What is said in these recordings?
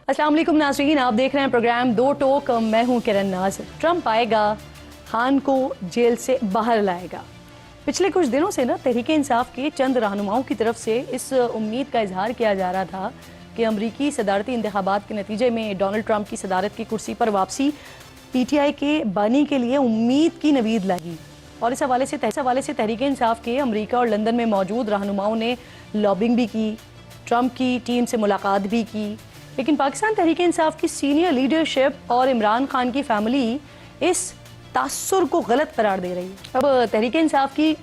अस्सलाम वालेकुम नाज़रीन, आप देख रहे हैं प्रोग्राम दो टोक। मैं हूं किरण नाज़। ट्रंप आएगा, खान को जेल से बाहर लाएगा। पिछले कुछ दिनों से तहरीक इंसाफ के चंद रहनुमाओं की तरफ से इस उम्मीद का इजहार किया जा रहा था कि अमरीकी सदारती इंतखाबात के नतीजे में डोनाल्ड ट्रंप की सदारत की कुर्सी पर वापसी PTI के बानी के लिए उम्मीद की नवीद लागी। और इस हवाले से तहरीक इंसाफ के अमरीका और लंदन में मौजूद रहनुमाओं ने लॉबिंग भी की, ट्रंप की टीम से मुलाकात भी की। लेकिन पाकिस्तान तहरीक इंसाफ की सीनियर लीडरशिप और इमरान खान की फैमिली इस तासुर को गलत करार दे रही है। अब तहरीक इंसाफ की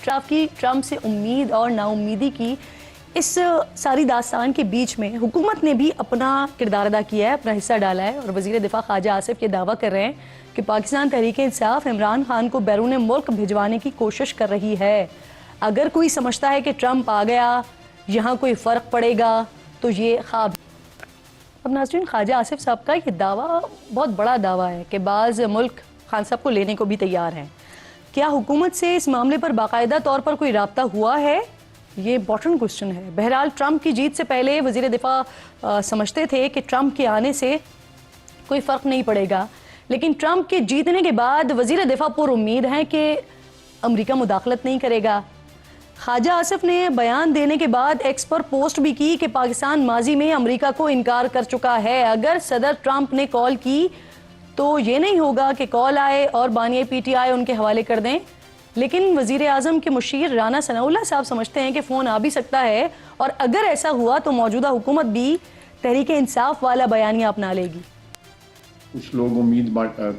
ट्रंप से उम्मीद और नाउम्मीदी की इस सारी दास्तान के बीच में हुकूमत ने भी अपना किरदार अदा किया है, अपना हिस्सा डाला है। और वज़ीर दिफा ख्वाजा आसिफ ये दावा कर रहे हैं कि पाकिस्तान तहरीक इंसाफ इमरान खान को बैरून मुल्क भिजवाने की कोशिश कर रही है। अगर कोई समझता है कि ट्रंप आ गया यहाँ कोई फ़र्क पड़ेगा तो ये ख्वाब। अब नाज़रीन, ख्वाजा आसिफ साहब का ये दावा बहुत बड़ा दावा है कि बाज़ मुल्क खान साहब को लेने को भी तैयार हैं। क्या हुकूमत से इस मामले पर बाकायदा तौर पर कोई राब्ता हुआ है? ये इंपॉर्टेंट क्वेश्चन है। बहरहाल ट्रंप की जीत से पहले वज़ीर दिफा समझते थे कि ट्रंप के आने से कोई फ़र्क नहीं पड़ेगा, लेकिन ट्रंप के जीतने के बाद वज़ीर दिफा पुर उम्मीद हैं कि अमरीका मुदाखलत नहीं करेगा। ख्वाजा आसिफ ने बयान देने के बाद एक्स पर पोस्ट भी की कि पाकिस्तान माजी में अमरीका को इनकार कर चुका है। अगर सदर ट्रंप ने कॉल की तो ये नहीं होगा कि कॉल आए और बानिए PTI उनके हवाले कर दें। लेकिन वज़ीर आज़म के मुशीर राना सनाउल्लाह साहब समझते हैं कि फ़ोन आ भी सकता है, और अगर ऐसा हुआ तो मौजूदा हुकूमत भी तहरीक इंसाफ वाला बयानिया अपना लेगी। कुछ लोग उम्मीद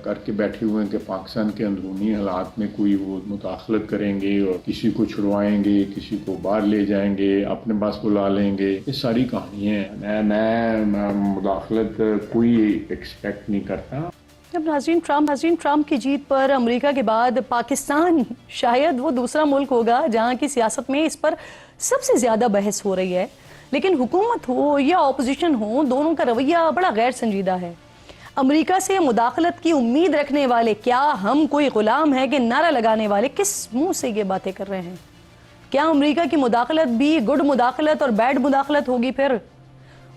करके बैठे हुए हैं कि पाकिस्तान के अंदरूनी हालात में कोई वो मुदाखलत करेंगे और किसी को छुड़वाएंगे, किसी को बाहर ले जाएंगे, अपने पास बुला लेंगे। ये सारी कहानियाँ हैं। मैं मुदाखलत कोई एक्सपेक्ट नहीं करता। जब नाज़रीन ट्रंप की जीत पर अमेरिका के बाद पाकिस्तान शायद वो दूसरा मुल्क होगा जहाँ की सियासत में इस पर सबसे ज़्यादा बहस हो रही है। लेकिन हुकूमत हो या अपोजिशन हो, दोनों का रवैया बड़ा गैर संजीदा है। अमेरिका से मुदाखलत की उम्मीद रखने वाले, क्या हम कोई गुलाम है कि नारा लगाने वाले किस मुंह से ये बातें कर रहे हैं? क्या अमेरिका की मुदाखलत भी गुड मुदाखलत और बैड मुदाखलत होगी? फिर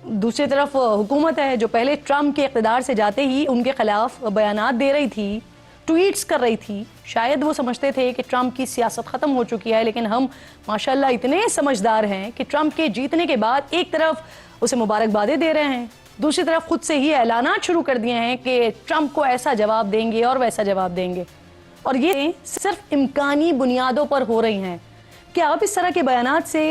दूसरी तरफ हुकूमत है जो पहले ट्रंप के इक़्तिदार से जाते ही उनके खिलाफ बयानात दे रही थी, ट्वीट्स कर रही थी। शायद वो समझते थे कि ट्रंप की सियासत ख़त्म हो चुकी है, लेकिन हम माशाल्लाह इतने समझदार हैं कि ट्रंप के जीतने के बाद एक तरफ उसे मुबारकबादें दे रहे हैं, दूसरी तरफ खुद से ही ऐलानात शुरू कर दिए हैं कि ट्रंप को ऐसा जवाब देंगे और वैसा जवाब देंगे। और ये सिर्फ इम्कानी बुनियादों पर हो रही हैं। क्या अब इस तरह के बयानात से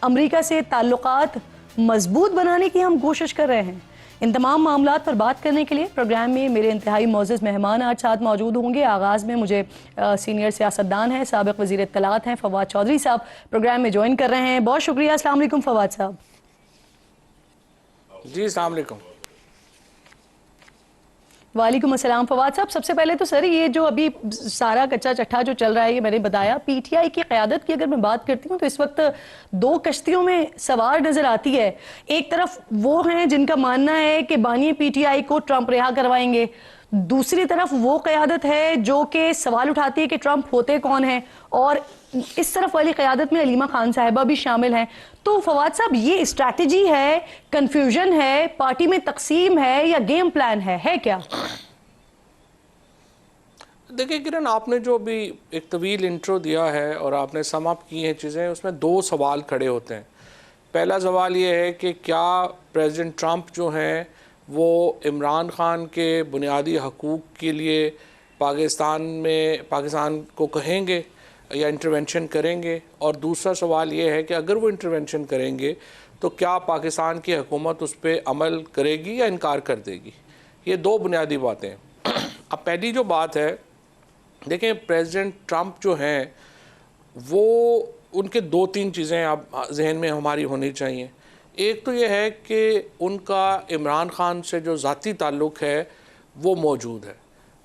अमेरिका से ताल्लुकात मजबूत बनाने की हम कोशिश कर रहे हैं? इन तमाम मामलात पर बात करने के लिए प्रोग्राम में मेरे इंतहाई मौजूद मेहमान आज साथ मौजूद होंगे। आगाज़ में मुझे सीनियर सियासतदान हैं, साबिक़ वज़ीर इत्तलात हैं, फवाद चौधरी साहब प्रोग्राम में ज्वाइन कर रहे हैं। बहुत शुक्रिया। अस्सलाम वालेकुम फवाद साहब। जी अस्सलाम वालेकुम। वालेकुम अस्सलाम। फवाद साहब, सबसे पहले तो सर ये जो अभी सारा कच्चा चट्ठा जो चल रहा है, ये मैंने बताया PTI की क़यादत की अगर मैं बात करती हूँ तो इस वक्त दो कश्तियों में सवार नज़र आती है। एक तरफ वो हैं जिनका मानना है कि बानी PTI को ट्रंप रिहा करवाएंगे, दूसरी तरफ वो क़यादत है जो कि सवाल उठाती है कि ट्रंप होते कौन हैं, और इस तरफ वाली क़यादत में अलीमा खान साहिबा भी शामिल हैं। तो फवाद साहब, ये स्ट्रैटेजी है, कंफ्यूजन है, पार्टी में तकसीम है, या गेम प्लान है क्या? देखिए किरण, आपने जो अभी एक तवील इंट्रो दिया है और आपने सम अप की हैं चीज़ें, उसमें दो सवाल खड़े होते हैं। पहला सवाल ये है कि क्या प्रेसिडेंट ट्रंप जो हैं वो इमरान खान के बुनियादी हकूक़ के लिए पाकिस्तान को कहेंगे या इंटरवेंशन करेंगे, और दूसरा सवाल ये है कि अगर वो इंटरवेंशन करेंगे तो क्या पाकिस्तान की हुकूमत उस पर अमल करेगी या इनकार कर देगी। ये दो बुनियादी बातें हैं। अब पहली जो बात है, देखें प्रेसिडेंट ट्रंप जो हैं वो, उनके दो तीन चीज़ें आप जहन में हमारी होनी चाहिए। एक तो ये है कि उनका इमरान खान से जो ज़ाती ताल्लुक़ है वो मौजूद है,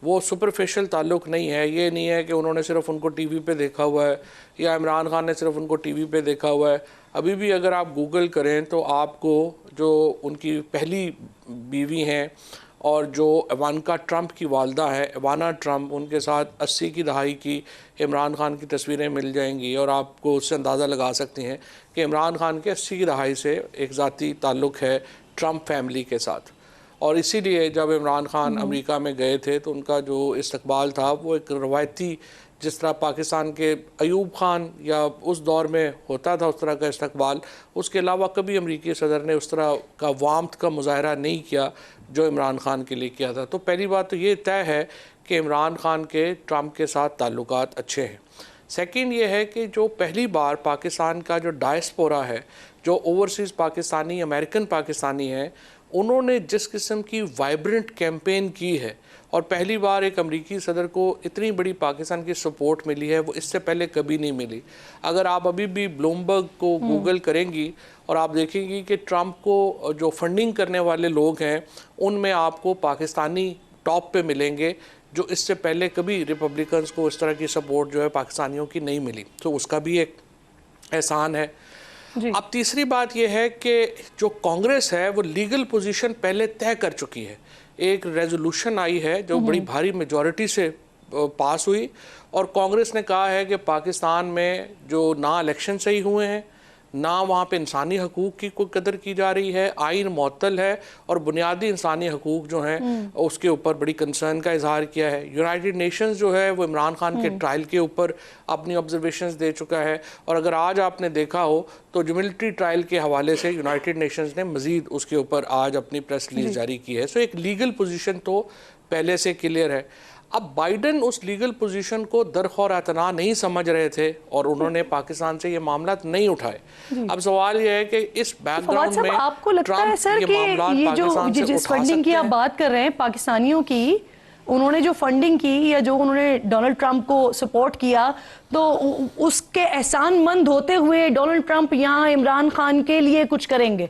वो सुपरफिशियल ताल्लुक़ नहीं है। ये नहीं है कि उन्होंने सिर्फ उनको टीवी पे देखा हुआ है या इमरान खान ने सिर्फ उनको टीवी पे देखा हुआ है। अभी भी अगर आप गूगल करें तो आपको जो उनकी पहली बीवी हैं और जो इवानका ट्रंप की वालदा है, इवाना ट्रंप, उनके साथ 80 की दहाई की इमरान खान की तस्वीरें मिल जाएंगी, और आपको उससे अंदाज़ा लगा सकती हैं कि इमरान खान के 80 की दहाई से एक ज़ाती ताल्लुक़ है ट्रंप फैमिली के साथ। और इसीलिए जब इमरान खान अमेरिका में गए थे तो उनका जो इस्तकबाल था वो एक रवायती, जिस तरह पाकिस्तान के अयूब खान या उस दौर में होता था उस तरह का इस्तकबाल, उसके अलावा कभी अमेरिकी सदर ने उस तरह का वामत का मुजाहरा नहीं किया जो इमरान खान के लिए किया था। तो पहली बात तो ये तय है कि इमरान खान के ट्रंप के साथ ताल्लुकात अच्छे हैं। सेकंड ये है कि जो पहली बार पाकिस्तान का जो डायस्पोरा है, जो ओवरसीज़ पाकिस्तानी अमेरिकन पाकिस्तानी हैं, उन्होंने जिस किस्म की वाइब्रेंट कैंपेन की है और पहली बार एक अमेरिकी सदर को इतनी बड़ी पाकिस्तान की सपोर्ट मिली है, वो इससे पहले कभी नहीं मिली। अगर आप अभी भी ब्लूमबर्ग को गूगल करेंगी और आप देखेंगी कि ट्रंप को जो फंडिंग करने वाले लोग हैं उनमें आपको पाकिस्तानी टॉप पे मिलेंगे, जो इससे पहले कभी रिपब्लिकन्स को इस तरह की सपोर्ट जो है पाकिस्तानियों की नहीं मिली। तो उसका भी एक एहसान है। अब तीसरी बात यह है कि जो कांग्रेस है वो लीगल पोजीशन पहले तय कर चुकी है। एक रेजोल्यूशन आई है जो बड़ी भारी मेजॉरिटी से पास हुई और कांग्रेस ने कहा है कि पाकिस्तान में जो ना इलेक्शन सही हुए हैं, ना वहाँ पे इंसानी हकूक़ की कोई कदर की जा रही है, आइन मुअत्तल है और बुनियादी इंसानी हकूक़ जो हैं उसके ऊपर बड़ी कंसर्न का इजहार किया है। यूनाइटेड नेशंस जो है वो इमरान खान के ट्रायल के ऊपर अपनी ऑब्जर्वेशंस दे चुका है और अगर आज आपने देखा हो तो जो मिलिट्री ट्रायल के हवाले से यूनाइटेड नेशंस ने मज़ीद उसके ऊपर आज अपनी प्रेस रिलीज जारी की है। सो एक लीगल पोजीशन तो पहले से क्लियर है। अब बाइडन उस लीगल पोजीशन को दरखौर एतना नहीं समझ रहे थे और उन्होंने पाकिस्तान से ये मामला नहीं उठाए। अब सवाल ये है कि इस बैकग्राउंड में आपको लगता है सर कि ये जो जिस फंडिंग की आप बात कर रहे हैं पाकिस्तानियों की, उन्होंने जो फंडिंग की या जो उन्होंने डोनाल्ड ट्रंप को सपोर्ट किया, तो उसके एहसानमंद होते हुए डोनाल्ड ट्रंप यहाँ इमरान खान के लिए कुछ करेंगे?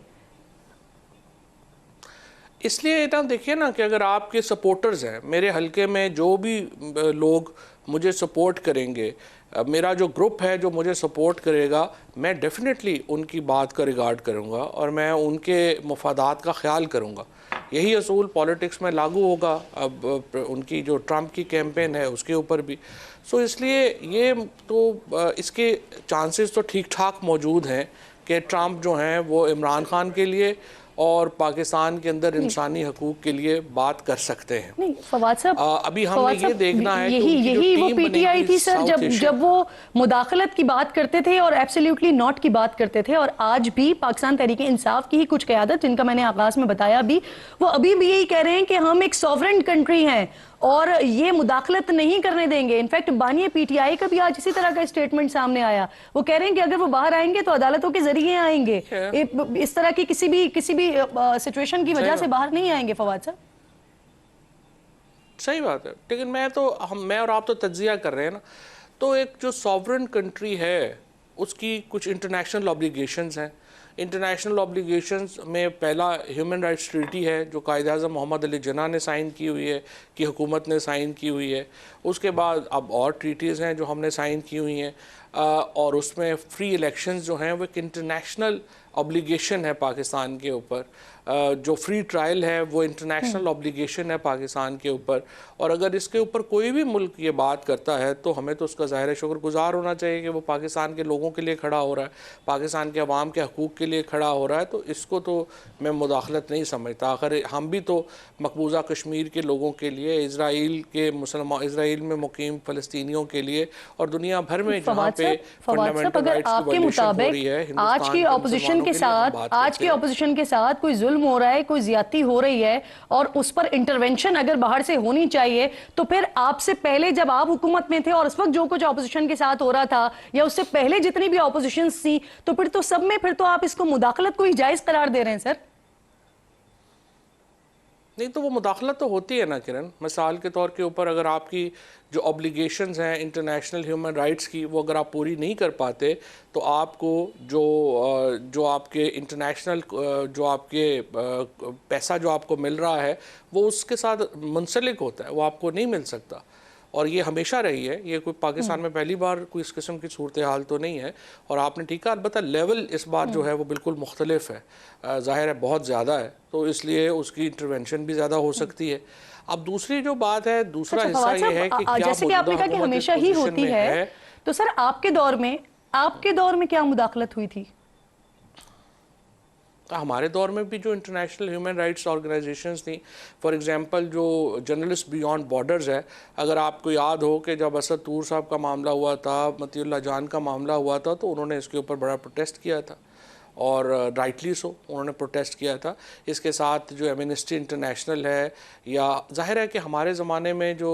इसलिए ना देखिए ना कि अगर आपके सपोर्टर्स हैं, मेरे हलके में जो भी लोग मुझे सपोर्ट करेंगे, मेरा जो ग्रुप है जो मुझे सपोर्ट करेगा, मैं डेफिनेटली उनकी बात का रिगार्ड करूंगा और मैं उनके मफादात का ख्याल करूंगा। यही असूल पॉलिटिक्स में लागू होगा अब उनकी जो ट्रंप की कैंपेन है उसके ऊपर भी। सो इसलिए ये तो इसके चांसेस तो ठीक ठाक मौजूद हैं कि ट्रंप जो हैं वो इमरान खान के लिए और पाकिस्तान के अंदर इंसानी हकूक़ के लिए बात कर सकते हैं। नहीं फवाद साहब, अभी हमें ये देखना है यही वो पीटीआई थी सर जब वो मुदाखलत की बात करते थे और एब्सोल्युटली नॉट की बात करते थे, और आज भी पाकिस्तान तहरीक इंसाफ की ही कुछ क़यादत, जिनका मैंने आगाज में बताया भी, वो अभी भी यही कह रहे हैं कि हम एक सॉवरेन कंट्री हैं और ये मुदाखलत नहीं करने देंगे। इनफैक्ट बानी पीटीआई का भी आज इसी तरह का स्टेटमेंट सामने आया। वो कह रहे हैं कि अगर वो बाहर आएंगे तो अदालतों के जरिए आएंगे, इस तरह की किसी भी सिचुएशन की वजह से बाहर नहीं आएंगे। फवाद साहब सही बात है, लेकिन मैं और आप तो तज्जिया कर रहे हैं ना, तो एक जो सॉवरेन कंट्री है उसकी कुछ इंटरनेशनल ऑब्लिगेशंस हैं। इंटरनेशनल ऑब्लिगेशंस में पहला ह्यूमन राइट्स ट्रीटी है जो कायद-ए-आज़म मोहम्मद अली जिन्ना ने साइन की हुई है, कि हुकूमत ने साइन की हुई है। उसके बाद अब और ट्रीटीज़ हैं जो हमने साइन की हुई हैं और उसमें फ्री इलेक्शंस जो हैं वो एक इंटरनेशनल ऑब्लिगेशन है पाकिस्तान के ऊपर। जो फ्री ट्रायल है वो इंटरनेशनल ऑब्लिगेशन है पाकिस्तान के ऊपर, और अगर इसके ऊपर कोई भी मुल्क ये बात करता है तो हमें तो उसका ज़ाहिर शुक्रगुजार होना चाहिए कि वो पाकिस्तान के लोगों के लिए खड़ा हो रहा है, पाकिस्तान के अवाम के हकूक़ के लिए खड़ा हो रहा है। तो इसको तो मैं मुदाखलत नहीं समझता। आखिर हम भी तो मकबूजा कश्मीर के लोगों के लिए, इसराइल के मुसलमान, इसराइल में मुकीम फ़लस्तीनियों के लिए और दुनिया भर में जहाँ पे फंडामेंटल राइट्स की वायलेशन हो रही है, आज की ऑपोजिशन के साथ कोई जुल्म हो रहा है, कोई ज्यादती हो रही है और उस पर इंटरवेंशन अगर बाहर से होनी चाहिए, तो फिर आपसे पहले जब आप हुकूमत में थे और इस वक्त जो कुछ ऑपोजिशन के साथ हो रहा था या उससे पहले जितनी भी ऑपोजिशन थी, तो फिर तो सब में फिर तो आप इसको मुदाखलत को ही जायज करार दे रहे हैं सर। नहीं तो वो मुदाखलत तो होती है ना किरण। मिसाल के तौर के ऊपर अगर आपकी जो ऑब्लिगेशंस हैं इंटरनेशनल ह्यूमन राइट्स की वो अगर आप पूरी नहीं कर पाते तो आपको जो आपके इंटरनेशनल जो आपके पैसा जो आपको मिल रहा है वो उसके साथ मुंसलिक होता है, वो आपको नहीं मिल सकता। और ये हमेशा रही है, ये कोई पाकिस्तान में पहली बार कोई इस किस्म की सूरत हाल तो नहीं है। और आपने ठीक है, अलबत्ता लेवल इस बार जो है वो बिल्कुल मुख्तलिफ है, ज़ाहिर है बहुत ज़्यादा है, तो इसलिए उसकी इंटरवेंशन भी ज़्यादा हो सकती है। अब दूसरी जो बात है, दूसरा हिस्सा ये है कि क्या जैसे कि आपने कहा कि हमेशा ही होती है, तो सर आपके दौर में क्या मुदाखलत हुई थी? हमारे दौर में भी जो इंटरनेशनल ह्यूमन राइट्स ऑर्गेनाइजेशंस थी, फॉर एग्जांपल जो जर्नलिस्ट बियॉन्ड बॉर्डर्स है, अगर आपको याद हो कि जब असद तूर साहब का मामला हुआ था, मतीउल्लाह जान का मामला हुआ था, तो उन्होंने इसके ऊपर बड़ा प्रोटेस्ट किया था और राइटली सो उन्होंने प्रोटेस्ट किया था। इसके साथ जो एमनेस्टी इंटरनेशनल है, या जाहिर है कि हमारे ज़माने में जो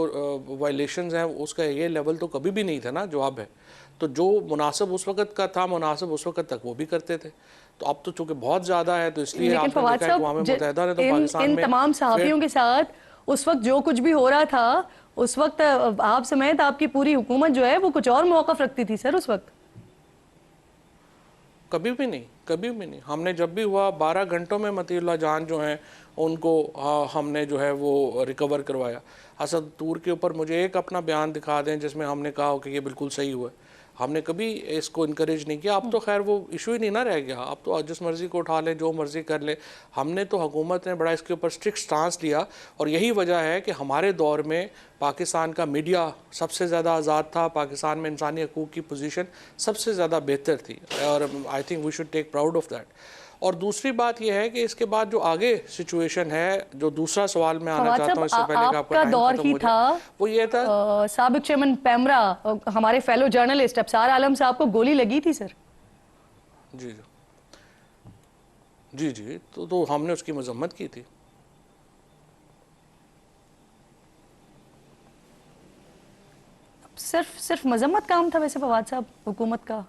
वायलेशंस हैं उसका ये लेवल तो कभी भी नहीं था ना, जवाब है। तो जो मुनासिब उस वक़्त का था, मुनासिब उस वक़्त तक वो भी करते थे। तो अब तो चूँकि बहुत ज़्यादा है, तो इसलिए लेकिन आपने फवाद देखा है अक़वाम मुत्तहिदा ने तो पाकिस्तान इन में तमाम सहाफ़ियों के साथ उस वक्त जो कुछ भी हो रहा था, उस वक्त आप समेत आपकी पूरी हुकूमत जो है वो कुछ और मौक़िफ़ रखती थी सर उस वक्त। कभी भी नहीं, कभी भी नहीं। हमने जब भी हुआ 12 घंटों में मतीउल्लाह जान जो हैं उनको हमने जो है वो रिकवर करवाया। असद तूर के ऊपर मुझे एक अपना बयान दिखा दें जिसमें हमने कहा हो कि ये बिल्कुल सही हुआ है। हमने कभी इसको इनकरेज नहीं किया। अब तो खैर वो इशू ही नहीं ना रह गया, अब तो जिस मर्ज़ी को उठा लें, जो मर्ज़ी कर लें। हमने तो हुकूमत ने बड़ा इसके ऊपर स्ट्रिक्ट स्टांस लिया, और यही वजह है कि हमारे दौर में पाकिस्तान का मीडिया सबसे ज़्यादा आज़ाद था, पाकिस्तान में इंसानी हकूक़ की पोजीशन सबसे ज़्यादा बेहतर थी, और I think we should take proud of that. और दूसरी बात यह है कि इसके बाद जो आगे सिचुएशन है, जो दूसरा सवाल मैं आना चाहता हूँ इससे पहले कि आपका दौर ही था, वो ये था साबिक चेयरमैन पैमरा, हमारे फेलो जर्नलिस्ट अब्सार आलम साहब को गोली लगी थी सर। जी जी जी जी, तो हमने उसकी मजम्मत की थी। सिर्फ मजम्मत काम था वैसे फवाद साहब हुकूमत का,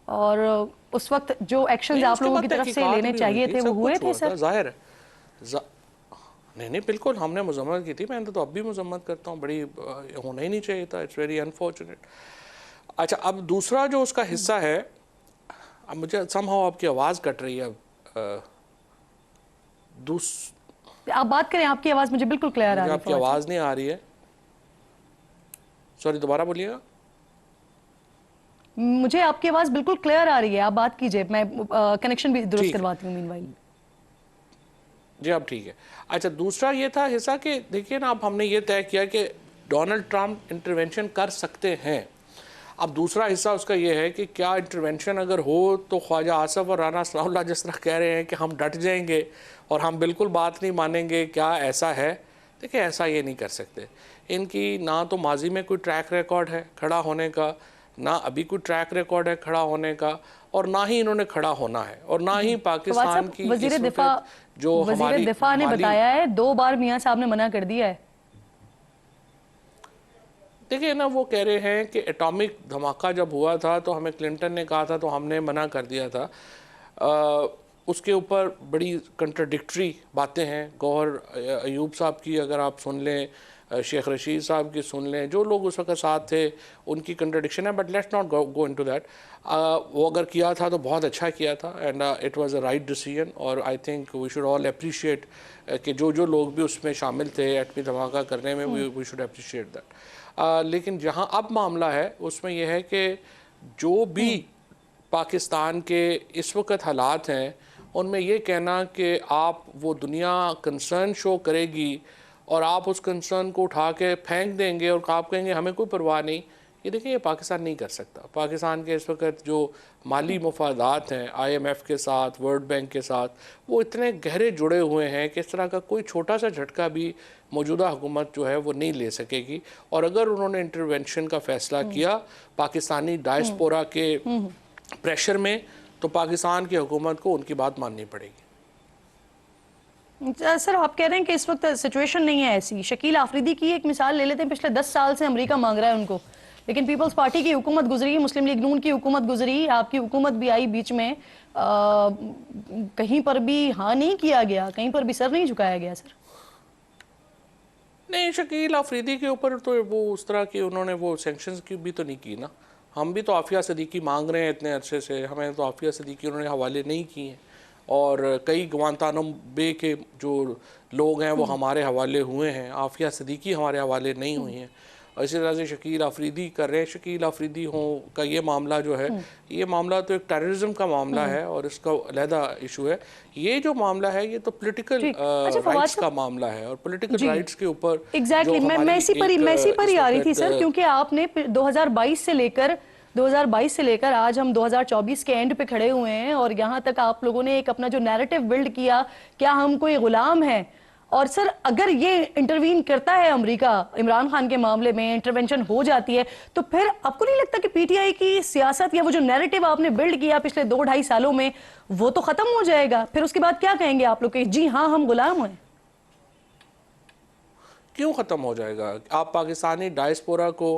और उस वक्त जो एक्शन आप लोगों की तरफ से लेने चाहिए थे वो हुए थे सर? जाहिर है नहीं बिल्कुल हमने मजम्मत की थी। मैंने तो अब भी मजम्मत करता हूँ, बड़ी होना ही नहीं चाहिए था। It's very unfortunate. अच्छा, अब दूसरा जो उसका हिस्सा है, अब मुझे समहाउ आपकी आवाज़ कट रही है। आप बात करें, आपकी आवाज़ मुझे बिल्कुल क्लियर आ रही है। आपकी आवाज़ नहीं आ रही है, सॉरी दोबारा बोलिएगा। मुझे आपकी आवाज़ बिल्कुल क्लियर आ रही है, आप बात कीजिए, मैं कनेक्शन भी दुरुस्त करवाती हूँ मीनवाइल। जी अब ठीक है। अच्छा, दूसरा ये था हिस्सा कि देखिए ना, अब हमने ये तय किया कि डोनाल्ड ट्रंप इंटरवेंशन कर सकते हैं। अब दूसरा हिस्सा उसका ये है कि क्या इंटरवेंशन अगर हो तो ख्वाजा आसफ और राना सनाउल्लाह जिस तरह कह रहे हैं कि हम डट जाएंगे और हम बिल्कुल बात नहीं मानेंगे, क्या ऐसा है? देखिए, ऐसा ये नहीं कर सकते। इनकी ना तो माजी में कोई ट्रैक रिकॉर्ड है खड़ा होने का, ना अभी कोई ट्रैक रिकॉर्ड है खड़ा होने का, और ना ही इन्होंने खड़ा होना है, और ना ही पाकिस्तान की वज़ीर दिफा ने बताया है, 2 बार मियां साहब ने मना कर दिया है। देखिए ना, वो कह रहे हैं कि एटॉमिक धमाका जब हुआ था तो हमें क्लिंटन ने कहा था तो हमने मना कर दिया था। उसके ऊपर बड़ी कंट्राडिक्टरी बातें हैं। गौहर अयूब साहब की अगर आप सुन लें, शेख रशीद साहब की सुन लें, जो लोग उस वक्त साथ थे उनकी कंट्राडिक्शन है, but let's not go into that. वो अगर किया था तो बहुत अच्छा किया था, and it was a right decision, और I think we should all appreciate कि जो लोग भी उसमें शामिल थे एटमी धमाका करने में, वी शुड अप्रिशिएट दैट। लेकिन जहाँ अब मामला है उसमें यह है कि जो भी पाकिस्तान के इस वक्त हालात हैं उनमें ये कहना कि आप वो दुनिया कंसर्न शो करेगी और आप उस कंसर्न को उठा के फेंक देंगे और आप कहेंगे हमें कोई परवाह नहीं, ये देखिए ये पाकिस्तान नहीं कर सकता। पाकिस्तान के इस वक्त जो माली मफादात हैं IMF के साथ, वर्ल्ड बैंक के साथ, वो इतने गहरे जुड़े हुए हैं कि इस तरह का कोई छोटा सा झटका भी मौजूदा हुकूमत जो है वो नहीं ले सकेगी। और अगर उन्होंने इंटरवेंशन का फ़ैसला किया पाकिस्तानी डायस्पोरा के प्रेशर में, तो पाकिस्तान की हुकूमत को उनकी बात माननी पड़ेगी। सर, आप कह रहे हैं कि इस वक्त सिचुएशन नहीं है ऐसी। शकील आफरीदी की एक मिसाल ले लेते हैं, पिछले 10 साल से अमेरिका मांग रहा है उनको, लेकिन पीपल्स पार्टी की हुकूमत गुजरी, मुस्लिम लीग नून की हुकूमत गुजरी, आपकी हुकूमत भी आई बीच में, कहीं पर भी हाँ नहीं किया गया, कहीं पर भी सर नहीं झुकाया गया। सर नहीं, शकील आफरीदी के ऊपर तो वो उस तरह की उन्होंने वो सैंक्शंस की भी तो नहीं की ना। हम भी तो आफिया सदीकी मांग रहे हैं इतने अरसे से, हमें तो आफिया सदीकी उन्होंने हवाले नहीं किए हैं, और कई गुआंतानामो बे के जो लोग हैं वो हमारे हवाले हुए हैं, आफिया सदीकी हमारे हवाले नहीं हुई हैं। और इसी तरह से शकील आफरीदी कर रहे हैं। शकील आफरीदी हो का ये मामला जो है, ये मामला तो एक टेररिज्म का मामला है और इसका अलहदा इशू है। ये जो मामला है ये तो पॉलिटिकल राइट्स का मामला है, और पॉलिटिकल राइट्स के ऊपर एग्जैक्टली मैं इसी पर ही आ रही थी सर, क्योंकि आपने 2022 से लेकर 2022 से लेकर आज हम 2024 के एंड पे खड़े हुए हैं और यहाँ तक आप लोगों ने एक अपना जो नैरेटिव बिल्ड किया, क्या हम कोई गुलाम हैं। और सर अगर ये इंटरवीन करता है अमेरिका इमरान खान के मामले में, इंटरवेंशन हो जाती है, तो फिर आपको नहीं लगता कि पीटीआई की सियासत या वो जो नैरेटिव आपने बिल्ड किया पिछले 2-2.5 सालों में वो तो खत्म हो जाएगा? फिर उसके बाद क्या कहेंगे आप लोग कि जी हाँ हम गुलाम हैं? क्यों ख़त्म हो जाएगा? आप पाकिस्तानी डायस्पोरा को,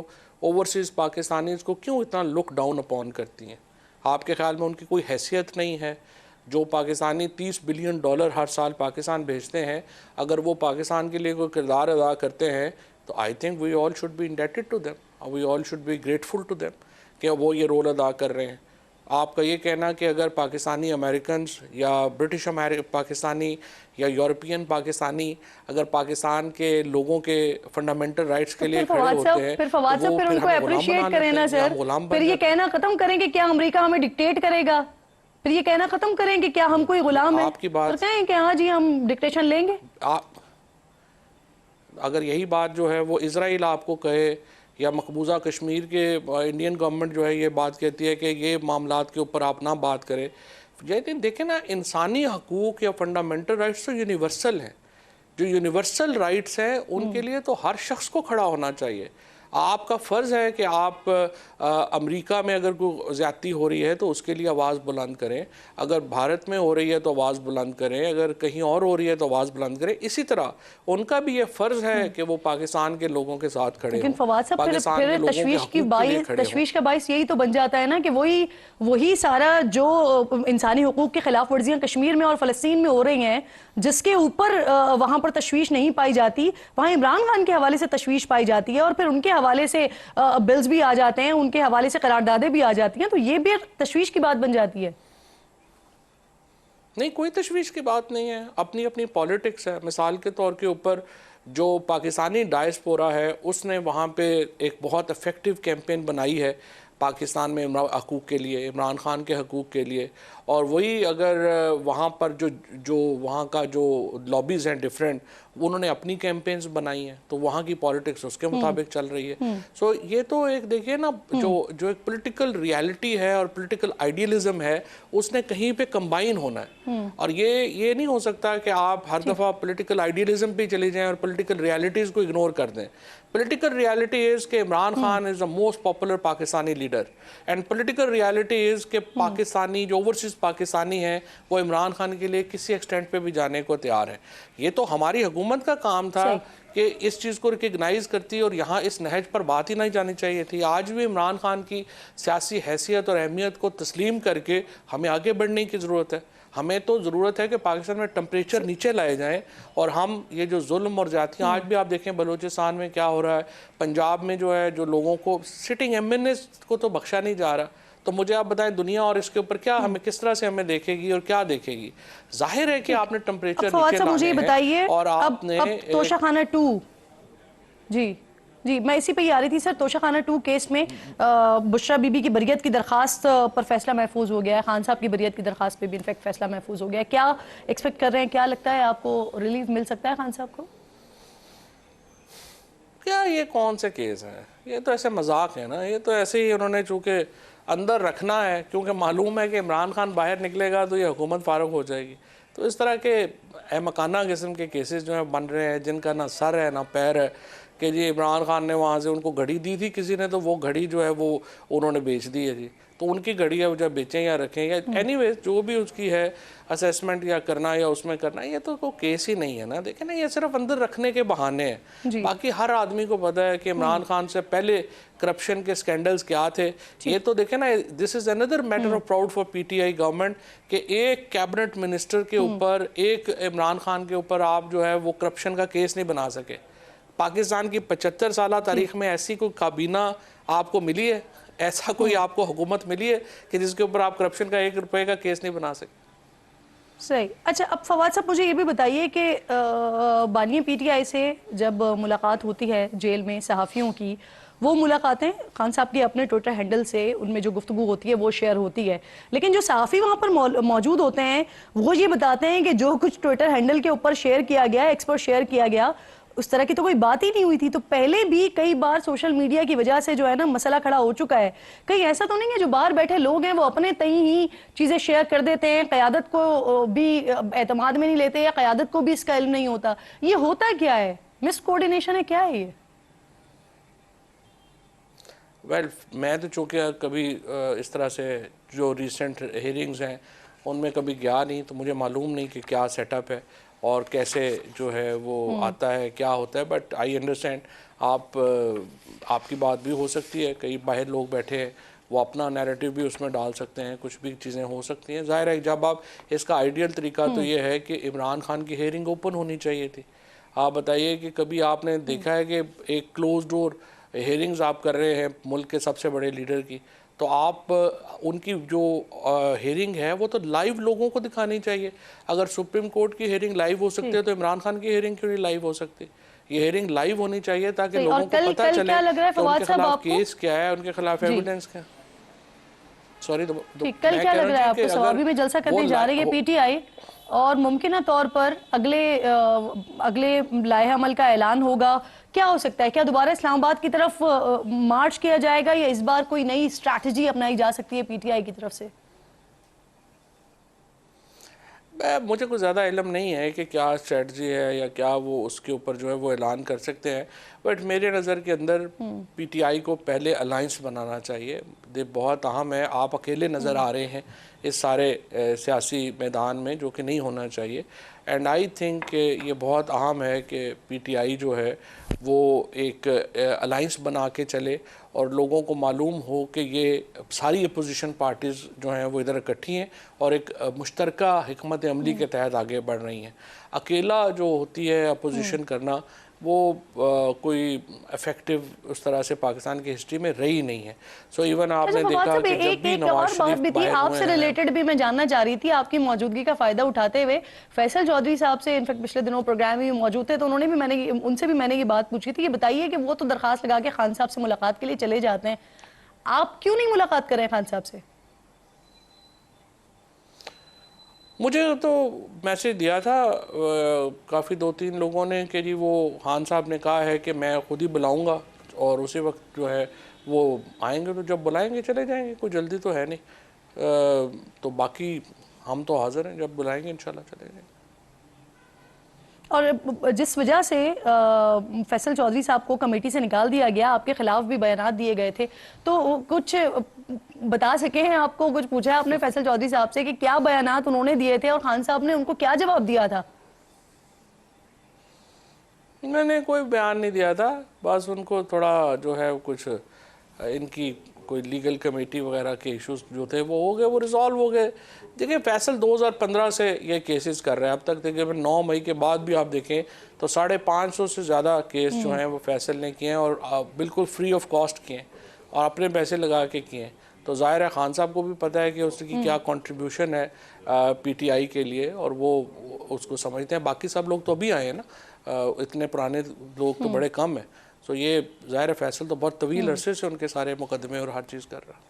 ओवरसीज़ पाकिस्तानीज़ को क्यों इतना लुक डाउन अपॉन करती हैं? आपके ख्याल में उनकी कोई हैसियत नहीं है? जो पाकिस्तानी $30 बिलियन हर साल पाकिस्तान भेजते हैं, अगर वो पाकिस्तान के लिए कोई किरदार अदा करते हैं तो I think we all should be indebted to them, we all should be grateful to them कि वो ये रोल अदा कर रहे हैं। आपका ये कहना कि अगर पाकिस्तानी अमेरिकन या ब्रिटिश पाकिस्तानी या यूरोपियन पाकिस्तानी अगर पाकिस्तान के लोगों के फंडामेंटल राइट्स के लिए खड़े होते हैं, फिर फवाद साहब फिर उनको अप्रिशिएट करें ना सर। फिर ये कहना खत्म करें कि क्या अमेरिका हमें डिक्टेट करेगा? फिर ये कहना खत्म करें कि क्या हम कोई गुलाम है? आपकी बात तो कहें कि हाँ जी हम डिक्टेशन लेंगे। अगर यही बात जो है वो इजराइल आपको कहे या मकबूजा कश्मीर के इंडियन गवर्नमेंट जो है ये बात कहती है कि ये मामलात के ऊपर आप ना बात करें, लेकिन देखें ना, इंसानी हकूक़ या फंडामेंटल राइट्स तो यूनिवर्सल हैं। जो यूनिवर्सल राइट्स हैं उनके लिए तो हर शख्स को खड़ा होना चाहिए। आपका फ़र्ज़ है कि आप अमेरिका में अगर कोई ज़्यादती हो रही है तो उसके लिए आवाज़ बुलंद करें, अगर भारत में हो रही है तो आवाज़ बुलंद करें, अगर कहीं और हो रही है तो आवाज़ बुलंद करें। इसी तरह उनका भी ये फ़र्ज़ है कि वो पाकिस्तान के लोगों के साथ खड़े। लेकिन फवाद साहब फिर तशवीश का बाइस यही तो बन जाता है ना कि वही सारा जो इंसानी हुकूक की खिलाफ वर्जियाँ कश्मीर में और फ़लस्तीन में हो रही हैं, जिसके ऊपर वहाँ पर तशवीश नहीं पाई जाती, वहाँ इमरान खान के हवाले से तशवीश पाई जाती है और फिर उनके हवाले से बिल्स भी आ जाते हैं, उनके हवाले से करारदादें भी आ जाती हैं, तो ये भी तशवीश की बात बन जाती है। नहीं, कोई तशवीश की बात नहीं है, अपनी अपनी पॉलिटिक्स है। मिसाल के तौर के ऊपर जो पाकिस्तानी डायस्पोरा है उसने वहाँ पे एक बहुत इफ़ेक्टिव कैंपेन बनाई है पाकिस्तान में हकूक़ के लिए, इमरान खान के हकूक़ के लिए। और वही अगर वहाँ पर जो वहाँ का जो लॉबीज़ हैं डिफरेंट, उन्होंने अपनी कैंपेन्स बनाई हैं तो वहाँ की पॉलिटिक्स उसके मुताबिक चल रही है। सो ये तो एक देखिए ना, जो एक पॉलिटिकल रियलिटी है और पॉलिटिकल आइडियलिज्म है उसने कहीं पे कंबाइन होना है। और ये नहीं हो सकता कि आप हर दफ़ा पॉलिटिकल आइडियलिज्म पे चले जाएं और पॉलिटिकल रियलिटीज़ को इग्नोर कर दें। पॉलिटिकल रियलिटी इज़ कि Imran Khan is the most popular Pakistani leader, and political reality is कि पाकिस्तानी जो ओवरसीज़ पाकिस्तानी हैं वो इमरान खान के लिए किसी एक्सटेंट पे भी जाने को तैयार हैं। ये तो हमारी हुकूमत का काम था कि इस चीज़ को रिकग्नाइज़ करती और यहाँ इस नहज पर बात ही नहीं जानी चाहिए थी। आज भी इमरान खान की सियासी हैसियत और अहमियत को तस्लीम करके हमें आगे बढ़ने की ज़रूरत है। हमें तो ज़रूरत है कि पाकिस्तान में टेम्परेचर नीचे लाए जाएं और हम ये जो जुल्म और ज़्यादतियाँ आज भी आप देखें बलूचिस्तान में क्या हो रहा है, पंजाब में जो है जो लोगों को सिटिंग एमएनए को तो बख्शा नहीं जा रहा। तो मुझे आप बताएं दुनिया और इसके ऊपर क्या हमें किस तरह से हमें देखेगी और क्या देखेगी? जाहिर है कि आपने टेम्परेचर नीचे मुझे बताइए और आपने तोशाखाना 2 जी मैं इसी पे ही आ रही थी सर। तोशाखाना 2 केस में बुशरा बीबी की बरियत की दरखास्त पर फैसला महफूज हो गया है, खान साहब की बरियत की दरखास्त पे भी इनफैक्ट फैसला महफूज हो गया है। क्या एक्सपेक्ट कर रहे हैं, क्या लगता है आपको रिलीफ मिल सकता है खान साहब को? क्या ये कौन से केस है? ये तो ऐसे मजाक है ना, ये तो ऐसे ही उन्होंने चूँकि अंदर रखना है क्योंकि मालूम है कि इमरान खान बाहर निकलेगा तो ये हुकूमत फारूक हो जाएगी। तो इस तरह के अहमकाना किस्म के केसेस जो हैं बन रहे हैं जिनका ना सर है ना पैर है कि जी इमरान खान ने वहाँ से उनको घड़ी दी थी किसी ने, तो वो घड़ी जो है वो उन्होंने बेच दी है जी, तो उनकी घड़ी है वो जब बेचें या रखें या एनीवेज जो भी उसकी है असेसमेंट या करना या उसमें करना, ये तो कोई केस ही नहीं है ना। देखें ना, ये सिर्फ अंदर रखने के बहाने हैं। बाकी हर आदमी को पता है कि इमरान खान से पहले करप्शन के स्कैंडल्स क्या थे। ये तो देखें ना, this is another matter of proud for PTI government कि एक कैबिनेट मिनिस्टर के ऊपर, एक इमरान खान के ऊपर आप जो है वो करप्शन का केस नहीं बना सके। पाकिस्तान की 75 साल तारीख में ऐसी कोई काबीना आपको मिली है, ऐसा कोई आपको हुकूमत मिली है कि जिसके ऊपर आप करप्शन का 1 रुपए का केस नहीं बना सकते? सही। अच्छा, अब फवाद साहब मुझे ये भी बताइए कि बानिया पीटीआई से जब मुलाकात होती है जेल में सहाफ़ियों की, वो मुलाकातें खान साहब के अपने ट्विटर हैंडल से उनमें जो गुफ्तगू होती है वो शेयर होती है, लेकिन जो सहाफ़ी वहाँ पर मौजूद होते हैं वो ये बताते हैं कि जो कुछ ट्विटर हैंडल के ऊपर शेयर किया गया, एक्स पर शेयर किया गया, उस तरह की तो कोई बात ही नहीं हुई थी। तो पहले भी कई बार सोशल मीडिया की वजह से जो है ना मसला खड़ा हो चुका है। कहीं ऐसा तो नहीं है जो बाहर बैठे लोग हैं वो अपने तय ही चीजें शेयर कर देते हैं, क़यादत को भी एतमाद में नहीं लेते या क़यादत को भी इसका इल्म नहीं होता? ये होता क्या है? मिस कोऑर्डिनेशन है, क्या है ये? वेल मैं तो चूँकि कभी इस तरह से जो रिसेंट हियरिंग्स हैं उनमें कभी गया नहीं, तो मुझे मालूम नहीं कि क्या सेटअप है और कैसे जो है वो आता है, क्या होता है। बट आई अंडरस्टैंड आपकी बात भी हो सकती है, कई बाहर लोग बैठे हैं वो अपना नैरेटिव भी उसमें डाल सकते हैं, कुछ भी चीज़ें हो सकती हैं। ज़ाहिर है जब आप इसका आइडियल तरीका तो ये है कि इमरान खान की हेयरिंग ओपन होनी चाहिए थी। आप बताइए कि कभी आपने देखा है कि एक क्लोज डोर हेयरिंग्स आप कर रहे हैं मुल्क के सबसे बड़े लीडर की, तो आप उनकी जो हेयरिंग है वो तो लाइव लोगों को दिखानी चाहिए। अगर सुप्रीम कोर्ट की हेयरिंग लाइव हो सकती है तो इमरान खान की हेयरिंग क्यों नहीं लाइव हो सकती? ये हेयरिंग लाइव होनी चाहिए ताकि लोगों को पता चले कि उनके खिलाफ केस क्या है, उनके खिलाफ एविडेंस क्या है। सॉरी, कल क्या लग रहा है आपको? सवाबी में जलसा करने जा रही है पीटीआई और मुमकिन तौर पर अगले लाहे अमल का ऐलान होगा। क्या हो सकता है? क्या दोबारा इस्लामाबाद की तरफ मार्च किया जाएगा या इस बार कोई नई स्ट्रैटेजी अपनाई जा सकती है पीटीआई की तरफ से? मुझे कुछ ज़्यादा इल्म नहीं है कि क्या स्ट्रेटजी है या क्या वो उसके ऊपर जो है वो ऐलान कर सकते हैं। बट मेरे नज़र के अंदर पीटीआई को पहले अलाइंस बनाना चाहिए। ये बहुत अहम है। आप अकेले नज़र आ रहे हैं इस सारे सियासी मैदान में, जो कि नहीं होना चाहिए। एंड आई थिंक ये बहुत अहम है कि पीटीआई जो है वो एक अलाइंस बना के चले और लोगों को मालूम हो कि ये सारी अपोजिशन पार्टीज़ जो हैं वो इधर इकट्ठी हैं और एक मुश्तरका हिकमत अमली के तहत आगे बढ़ रही हैं। अकेला जो होती है अपोजिशन करना वो कोई इफेक्टिव उस तरह से पाकिस्तान की हिस्ट्री में रही नहीं है। सो इवन आपने देखा कि जब भी नवाज शरीफ भी थी आपसे रिलेटेड भी मैं जानना चाह रही थी, आपकी मौजूदगी का फायदा उठाते हुए फैसल चौधरी साहब से इनफैक्ट पिछले दिनों प्रोग्राम में मौजूद थे, तो उनसे भी मैंने ये बात पूछी थी। ये बताइए कि वो तो दरखास्त लगा के खान साहब से मुलाकात के लिए चले जाते हैं, आप क्यों नहीं मुलाकात करें खान साहब से? मुझे तो मैसेज दिया था काफ़ी 2-3 लोगों ने कि जी वो खान साहब ने कहा है कि मैं खुद ही बुलाऊंगा और उसी वक्त जो है वो आएंगे, तो जब बुलाएंगे चले जाएंगे, कोई जल्दी तो है नहीं। तो बाकी हम तो हाज़िर हैं, जब बुलाएंगे इंशाल्लाह चले जाएंगे। और जिस वजह से फैसल चौधरी साहब को कमेटी से निकाल दिया गया, आपके खिलाफ भी बयानात दिए गए थे, तो कुछ बता सके हैं? आपको कुछ पूछा है आपने फैसल चौधरी साहब से कि क्या बयानात उन्होंने दिए थे और खान साहब ने उनको क्या जवाब दिया था? मैंने कोई बयान नहीं दिया था, बस उनको थोड़ा जो है कुछ इनकी कोई लीगल कमेटी वगैरह के इश्यूज जो थे वो हो गए, वो रिजॉल्व हो गए। देखिए फैसल 2015 से ये केसेस कर रहे हैं, अब तक देखिए 9 मई के बाद भी आप देखें तो 550 से ज़्यादा केस जो हैं वो फैसल ने किए हैं और बिल्कुल फ्री ऑफ कॉस्ट किए हैं और अपने पैसे लगा के किए हैं। तो ज़ाहिर है खान साहब को भी पता है कि उसकी क्या कंट्रीब्यूशन है पीटीआई के लिए और वो उसको समझते हैं। बाकी सब लोग तो अभी आए हैं ना, इतने पुराने लोग तो बड़े कम हैं। तो ये ज़ाहिर फैसल तो बहुत तवील अरसे से उनके सारे मुकदमे और हर चीज़ कर रहा है।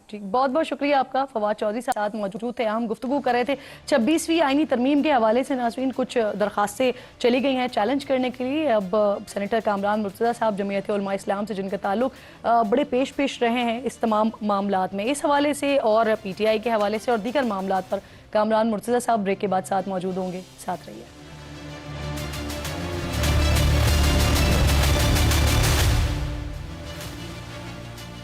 ठीक, बहुत बहुत शुक्रिया आपका। फवाद चौधरी साथ मौजूद थे, हम गुफ्तगू कर रहे थे 26वीं आईनी तरमीम के हवाले से। नाज़रीन, कुछ दरखास्तें चली गई हैं चैलेंज करने के लिए। अब सेनेटर कामरान मुर्तज़ा साहब जमीयत उलमा इस्लाम से जिनका ताल्लुक बड़े पेश रहे हैं इस तमाम मामलात में, इस हवाले से और पीटीआई के हवाले से और दीगर मामलात पर कामरान मुर्तज़ा साहब ब्रेक के बाद साथ मौजूद होंगे। साथ रहिए।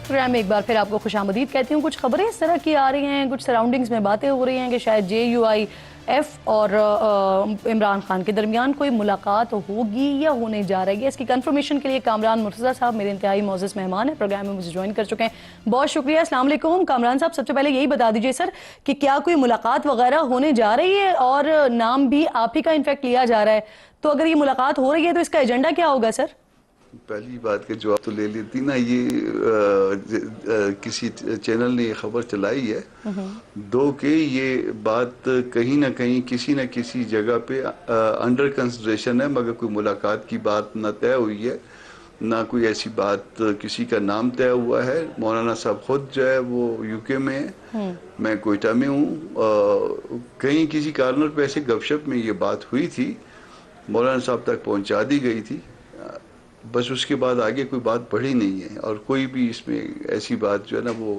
प्रोग्राम में एक बार फिर आपको खुशामदीद कहती हूँ। कुछ खबरें इस तरह की आ रही हैं, कुछ सराउंडिंग्स में बातें हो रही हैं कि शायद JUIF और इमरान खान के दरमियान कोई मुलाकात होगी या होने जा रही है। इसकी कंफर्मेशन के लिए कामरान मुर्तज़ा साहब मेरे इंतहाई मोअज़्ज़ज़ मेहमान है, प्रोग्राम में मुझे ज्वाइन कर चुके हैं। बहुत शुक्रिया। अस्सलाम वालेकुम कामरान साहब, सबसे पहले यही बता दीजिए सर कि क्या कोई मुलाकात वगैरह होने जा रही है, और नाम भी आप ही का इनफैक्ट लिया जा रहा है, तो अगर ये मुलाकात हो रही है तो इसका एजेंडा क्या होगा सर? पहली बात के जवाब तो ले लेती ना, ये किसी चैनल ने ये खबर चलाई है, दो के ये बात कहीं ना कहीं किसी न किसी जगह पे अंडर कंसिडरेशन है, मगर कोई मुलाकात की बात ना तय हुई है, ना कोई ऐसी बात किसी का नाम तय हुआ है। मौलाना साहब खुद जो है वो UK में है, मैं कोयटा में हूँ। कहीं किसी कारण पे ऐसे गपशप में ये बात हुई थी, मौलाना साहब तक पहुंचा दी गई थी, बस उसके बाद आगे कोई बात बढ़ी नहीं है। और कोई भी इसमें ऐसी बात जो है ना वो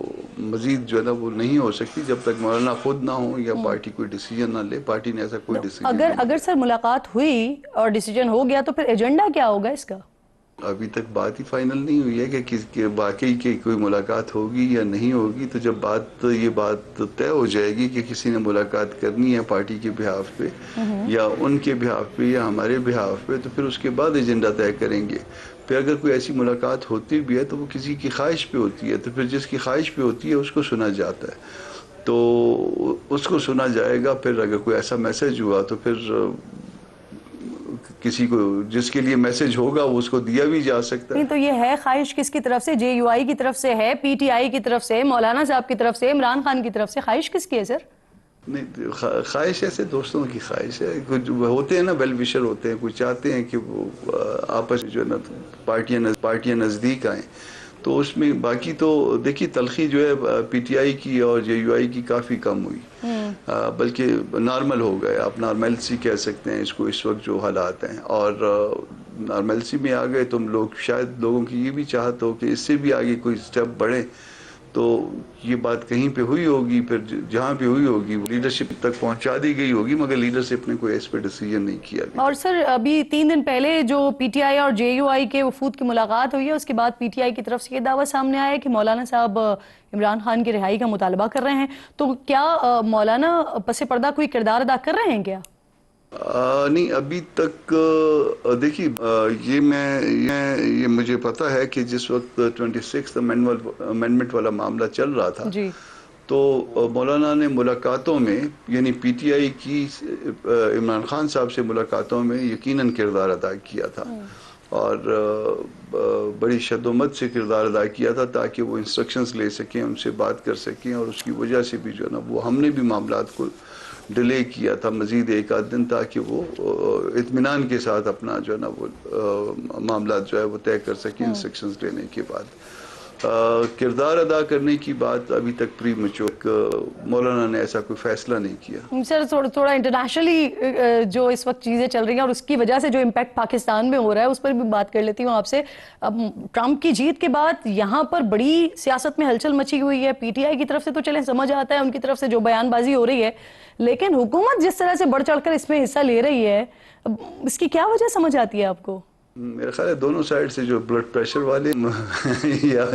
मजीद जो है ना वो नहीं हो सकती जब तक मौलाना खुद ना हो या पार्टी कोई डिसीजन ना ले। पार्टी ने ऐसा कोई डिसीजन अगर नहीं अगर सर मुलाकात हुई और डिसीजन हो गया तो फिर एजेंडा क्या होगा इसका? अभी तक बात ही फाइनल नहीं हुई है कि किस वाकई की कोई मुलाकात होगी या नहीं होगी। तो जब ये बात तय हो जाएगी कि किसी ने मुलाकात करनी है पार्टी के बिहाफ पे या उनके बिहाफ पे या हमारे बिहाफ पे, तो फिर उसके बाद एजेंडा तय करेंगे। फिर अगर कोई ऐसी मुलाकात होती भी है तो वो किसी की ख्वाहिश पे होती है, तो फिर जिसकी ख्वाहिश पे होती है उसको सुना जाता है, तो उसको सुना जाएगा। फिर अगर कोई ऐसा मैसेज हुआ तो फिर किसी को जिसके लिए मैसेज होगा वो उसको दिया भी जा सकता है। नहीं तो ये है ख्वाहिश किसकी तरफ से? जेयूआई की तरफ से है, पीटीआई की तरफ से, मौलाना साहब की तरफ से, इमरान खान की तरफ से? ख्वाहिश किसकी है सर? नहीं, ख्वाहिश ऐसे दोस्तों की ख्वाहिश है। कुछ होते हैं ना वेल विशर होते हैं, कुछ चाहते हैं कि वो आपस में जो है ना पार्टियां नज़दीक आएँ। तो उसमें बाकी तो देखिए तलखी जो है पीटीआई की और जेयूआई की काफ़ी कम हुई, बल्कि नॉर्मल हो गए। आप नॉर्मलसी कह सकते हैं इसको इस वक्त जो हालात हैं। और नॉर्मलसी में आ गए तो लोग शायद लोगों की ये भी चाहत हो कि इससे भी आगे कोई स्टेप बढ़े। तो ये बात कहीं पे हुई होगी, फिर जहाँ पे हुई होगी लीडरशिप तक पहुंचा दी गई होगी, मगर लीडरशिप ने कोई इस पे डिसीजन नहीं किया। और सर अभी 3 दिन पहले जो पीटीआई और जेयूआई के वफूद की मुलाकात हुई है उसके बाद पीटीआई की तरफ से ये दावा सामने आया है कि मौलाना साहब इमरान खान की रिहाई का मुतालबा कर रहे हैं। तो क्या मौलाना पसे पर्दा कोई किरदार अदा कर रहे हैं क्या? नहीं, अभी तक देखिए ये मुझे पता है कि जिस वक्त 26th अमेंडमेंट वाला मामला चल रहा था जी। तो मौलाना ने मुलाकातों में यानी पीटीआई की इमरान खान साहब से मुलाकातों में यकीनन किरदार अदा किया था और बड़ी शद्दोमत से किरदार अदा किया था ताकि वो इंस्ट्रक्शंस ले सकें, उनसे बात कर सकें। और उसकी वजह से भी जो है ना वो हमने भी मामलात को डिले किया था मज़ीद 1 आध दिन, ताकि वो इत्मीनान के साथ अपना जो है ना वो मामला जो है वो तय कर सकें इंस्ट्रक्शंस लेने के बाद। किरदार अदा करने की बात अभी तक प्री मैच्योर मौलाना ने ऐसा कोई फैसला नहीं किया। सर थोड़ा इंटरनेशनली जो इस वक्त चीज़ें चल रही हैं और उसकी वजह से जो इम्पैक्ट पाकिस्तान में हो रहा है उस पर भी बात कर लेती हूँ आपसे। अब ट्रंप की जीत के बाद यहाँ पर बड़ी सियासत में हलचल मची हुई है। पीटीआई की तरफ से तो चलें समझ आता है उनकी तरफ से जो बयानबाजी हो रही है, लेकिन हुकूमत जिस तरह से बढ़ चढ़कर इसमें हिस्सा ले रही है, इसकी क्या वजह समझ आती है आपको? मेरा ख्याल है दोनों साइड से जो ब्लड प्रेशर वाले या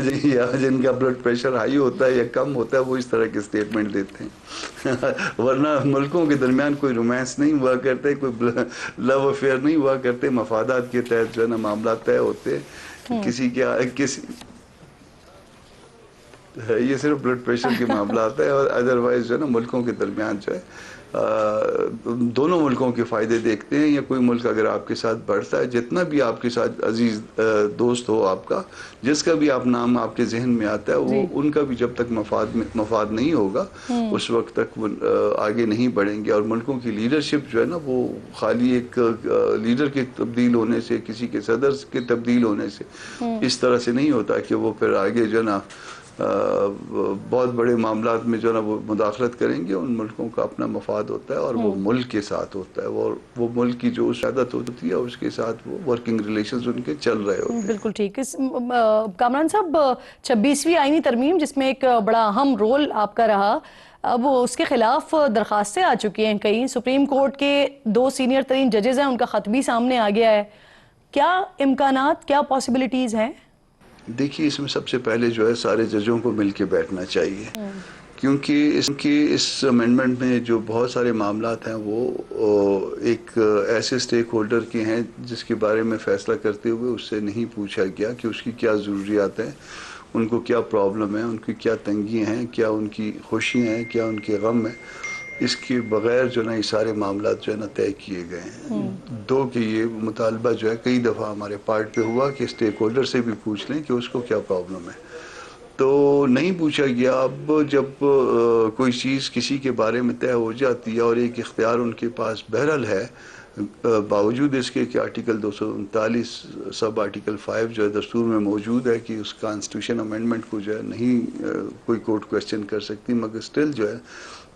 जिनका ब्लड प्रेशर हाई होता है या कम होता है वो इस तरह के स्टेटमेंट देते हैं वरना मुल्कों के दरमियान कोई रोमांस नहीं हुआ करते, कोई लव अफेयर नहीं हुआ करते। मफादात के तहत जो है ना मामला तय होते किसी ये सिर्फ ब्लड प्रेशर के मामला आता है। और अदरवाइज जो है ना मुल्कों के दरमियान जो है दोनों मुल्कों के फ़ायदे देखते हैं। या कोई मुल्क अगर आपके साथ बढ़ता है, जितना भी आपके साथ अजीज़ दोस्त हो आपका, जिसका भी आप नाम आपके जहन में आता है, वो उनका भी जब तक मफाद नहीं होगा उस वक्त तक वो आगे नहीं बढ़ेंगे। और मुल्कों की लीडरशिप जो है ना वो खाली एक लीडर के तब्दील होने से, किसी के सदर के तब्दील होने से इस तरह से नहीं होता कि वो फिर आगे जो है ना बहुत बड़े मामलात में जो है ना वो मुदाखलत करेंगे। उन मुल्कों का अपना मफाद होता है और वो मुल्क के साथ होता है, वो मुल्क की जो शहादत होती है उसके साथ वो वर्किंग रिलेशंस उनके चल रहे होते हैं। बिल्कुल ठीक। कामरान साहब, 26वीं आईनी तरमीम जिसमें एक बड़ा अहम रोल आपका रहा, अब उसके खिलाफ दरखास्तें आ चुकी हैं कई। सुप्रीम कोर्ट के 2 सीनियर तरीन जजेस हैं, उनका खत भी सामने आ गया है। क्या इम्कानात, क्या पॉसिबिलिटीज़ हैं? देखिए इसमें सबसे पहले जो है सारे जजों को मिलके बैठना चाहिए, क्योंकि इस अमेंडमेंट में जो बहुत सारे मामलात हैं वो एक ऐसे स्टेक होल्डर के हैं जिसके बारे में फ़ैसला करते हुए उससे नहीं पूछा गया कि उसकी क्या ज़रूरियात हैं, उनको क्या प्रॉब्लम है, उनकी क्या तंगियाँ हैं, क्या उनकी खुशियाँ हैं, क्या उनके गम हैं। इसके बगैर जो ना ये सारे मामलात जो है ना तय किए गए हैं। दो कि ये मुतालबा जो है कई दफ़ा हमारे पार्ट पे हुआ कि स्टेक होल्डर से भी पूछ लें कि उसको क्या प्रॉब्लम है, तो नहीं पूछा गया। अब जब कोई चीज़ किसी के बारे में तय हो जाती है और एक इख्तियार उनके पास बहरहाल है, बावजूद इसके कि आर्टिकल 239 सब आर्टिकल 5 जो है दस्तूर में मौजूद है कि उस कॉन्स्टिट्यूशन अमेंडमेंट को जो है नहीं कोई कोर्ट क्वेश्चन कर सकती, मगर स्टिल जो है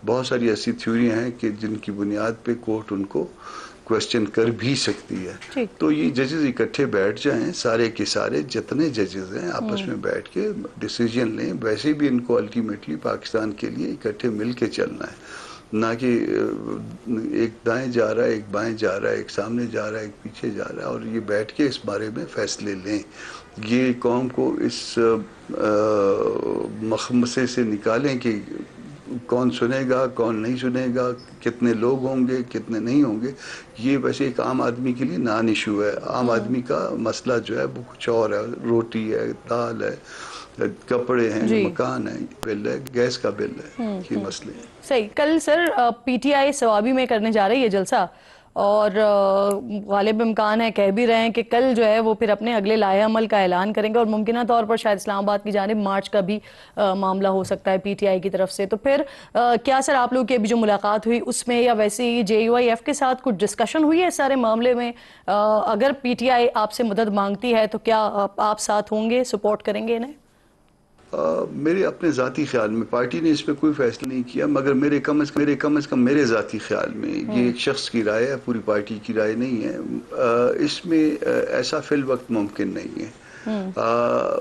बहुत सारी ऐसी थ्योरियाँ हैं कि जिनकी बुनियाद पे कोर्ट उनको क्वेश्चन कर भी सकती है। तो ये जजेस इकट्ठे बैठ जाएं, सारे के सारे जितने जजेस हैं आपस में बैठ के डिसीजन लें। वैसे भी इनको अल्टीमेटली पाकिस्तान के लिए इकट्ठे मिल के चलना है, ना कि एक दाएं जा रहा है, एक बाएं जा रहा है, एक सामने जा रहा है, एक पीछे जा रहा है। और ये बैठ के इस बारे में फैसले लें, ये कौम को इस मखमसे से निकालें कि कौन सुनेगा कौन नहीं सुनेगा, कितने लोग होंगे कितने नहीं होंगे। ये वैसे एक आम आदमी के लिए नॉन इशू है। आम आदमी का मसला जो है वो कुछ और है, रोटी है, दाल है, कपड़े हैं, मकान है, बिल है, गैस का बिल है, ये मसले हैं। सही। कल सर पीटीआई सवाबी में करने जा रही है जलसा, और गालिब इम्कान है, कह भी रहे हैं कि कल जो है वो फिर अपने अगले लाए अमल का ऐलान करेंगे और मुमकिन तौर पर शायद इस्लामाबाद की जानिब मार्च का भी मामला हो सकता है पीटीआई की तरफ से। तो फिर क्या सर आप लोग की अभी जो मुलाकात हुई उसमें या वैसे ही जेयूआईएफ के साथ कुछ डिस्कशन हुई है इस सारे मामले में? अगर पीटीआई आपसे मदद मांगती है तो क्या आप साथ होंगे, सपोर्ट करेंगे इन्हें? मेरे अपने ज़ाती ख्याल में पार्टी ने इस पर कोई फैसला नहीं किया, मगर मेरे कम अज़ कम मेरे ज़ाती ख्याल में ये एक शख्स की राय है, पूरी पार्टी की राय नहीं है। इसमें ऐसा फिल वक्त मुमकिन नहीं है।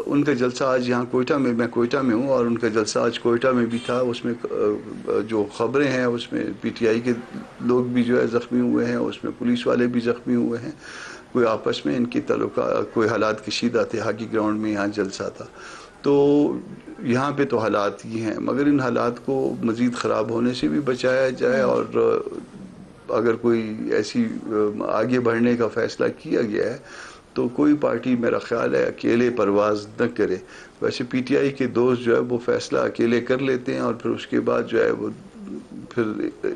उनका जलसा आज यहाँ कोयटा में, मैं कोयटा में हूँ, और उनका जलसा आज कोयटा में भी था। उसमें जो खबरें हैं उसमें पीटीआई के लोग भी जो है ज़ख्मी हुए हैं, उसमें पुलिस वाले भी ज़ख्मी हुए हैं। कोई आपस में इनकी तल्लुका, कोई हालात कशीदा थे। हॉकी ग्राउंड में यहाँ जलसा था, तो यहाँ पे तो हालात ही हैं, मगर इन हालात को मज़ीद ख़राब होने से भी बचाया जाए। और अगर कोई ऐसी आगे बढ़ने का फ़ैसला किया गया है तो कोई पार्टी मेरा ख्याल है अकेले परवाज़ न करे। वैसे पीटीआई के दोस्त जो है वो फ़ैसला अकेले कर लेते हैं और फिर उसके बाद जो है वो फिर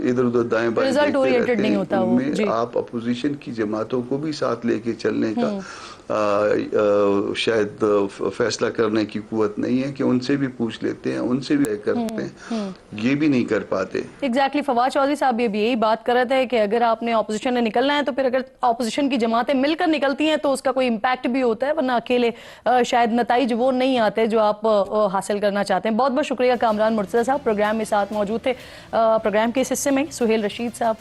इधर उधर दाएं बाएं देखते रहते हैं। उनमें आप अपोजिशन की जमातों को भी साथ लेके चलने का शायद फैसला करने की कुव्वत नहीं है कि उनसे भी पूछ लेते हैं, उनसे भी करते हैं, ये भी नहीं कर पाते। एग्जैक्टली। फवाद चौधरी साहब भी यही बात कर रहे थे कि अगर आपने ऑपोजिशन में निकलना है तो फिर अगर ऑपोजिशन की जमातें मिलकर निकलती हैं तो उसका कोई इम्पैक्ट भी होता है, वरना अकेले शायद नताइज वो नहीं आते जो आप हासिल करना चाहते हैं। बहुत बहुत शुक्रिया कामरान मुर्तज़ा साहब, प्रोग्राम में साथ मौजूद थे। प्रोग्राम के इस हिस्से में सुहेल रशीद साहब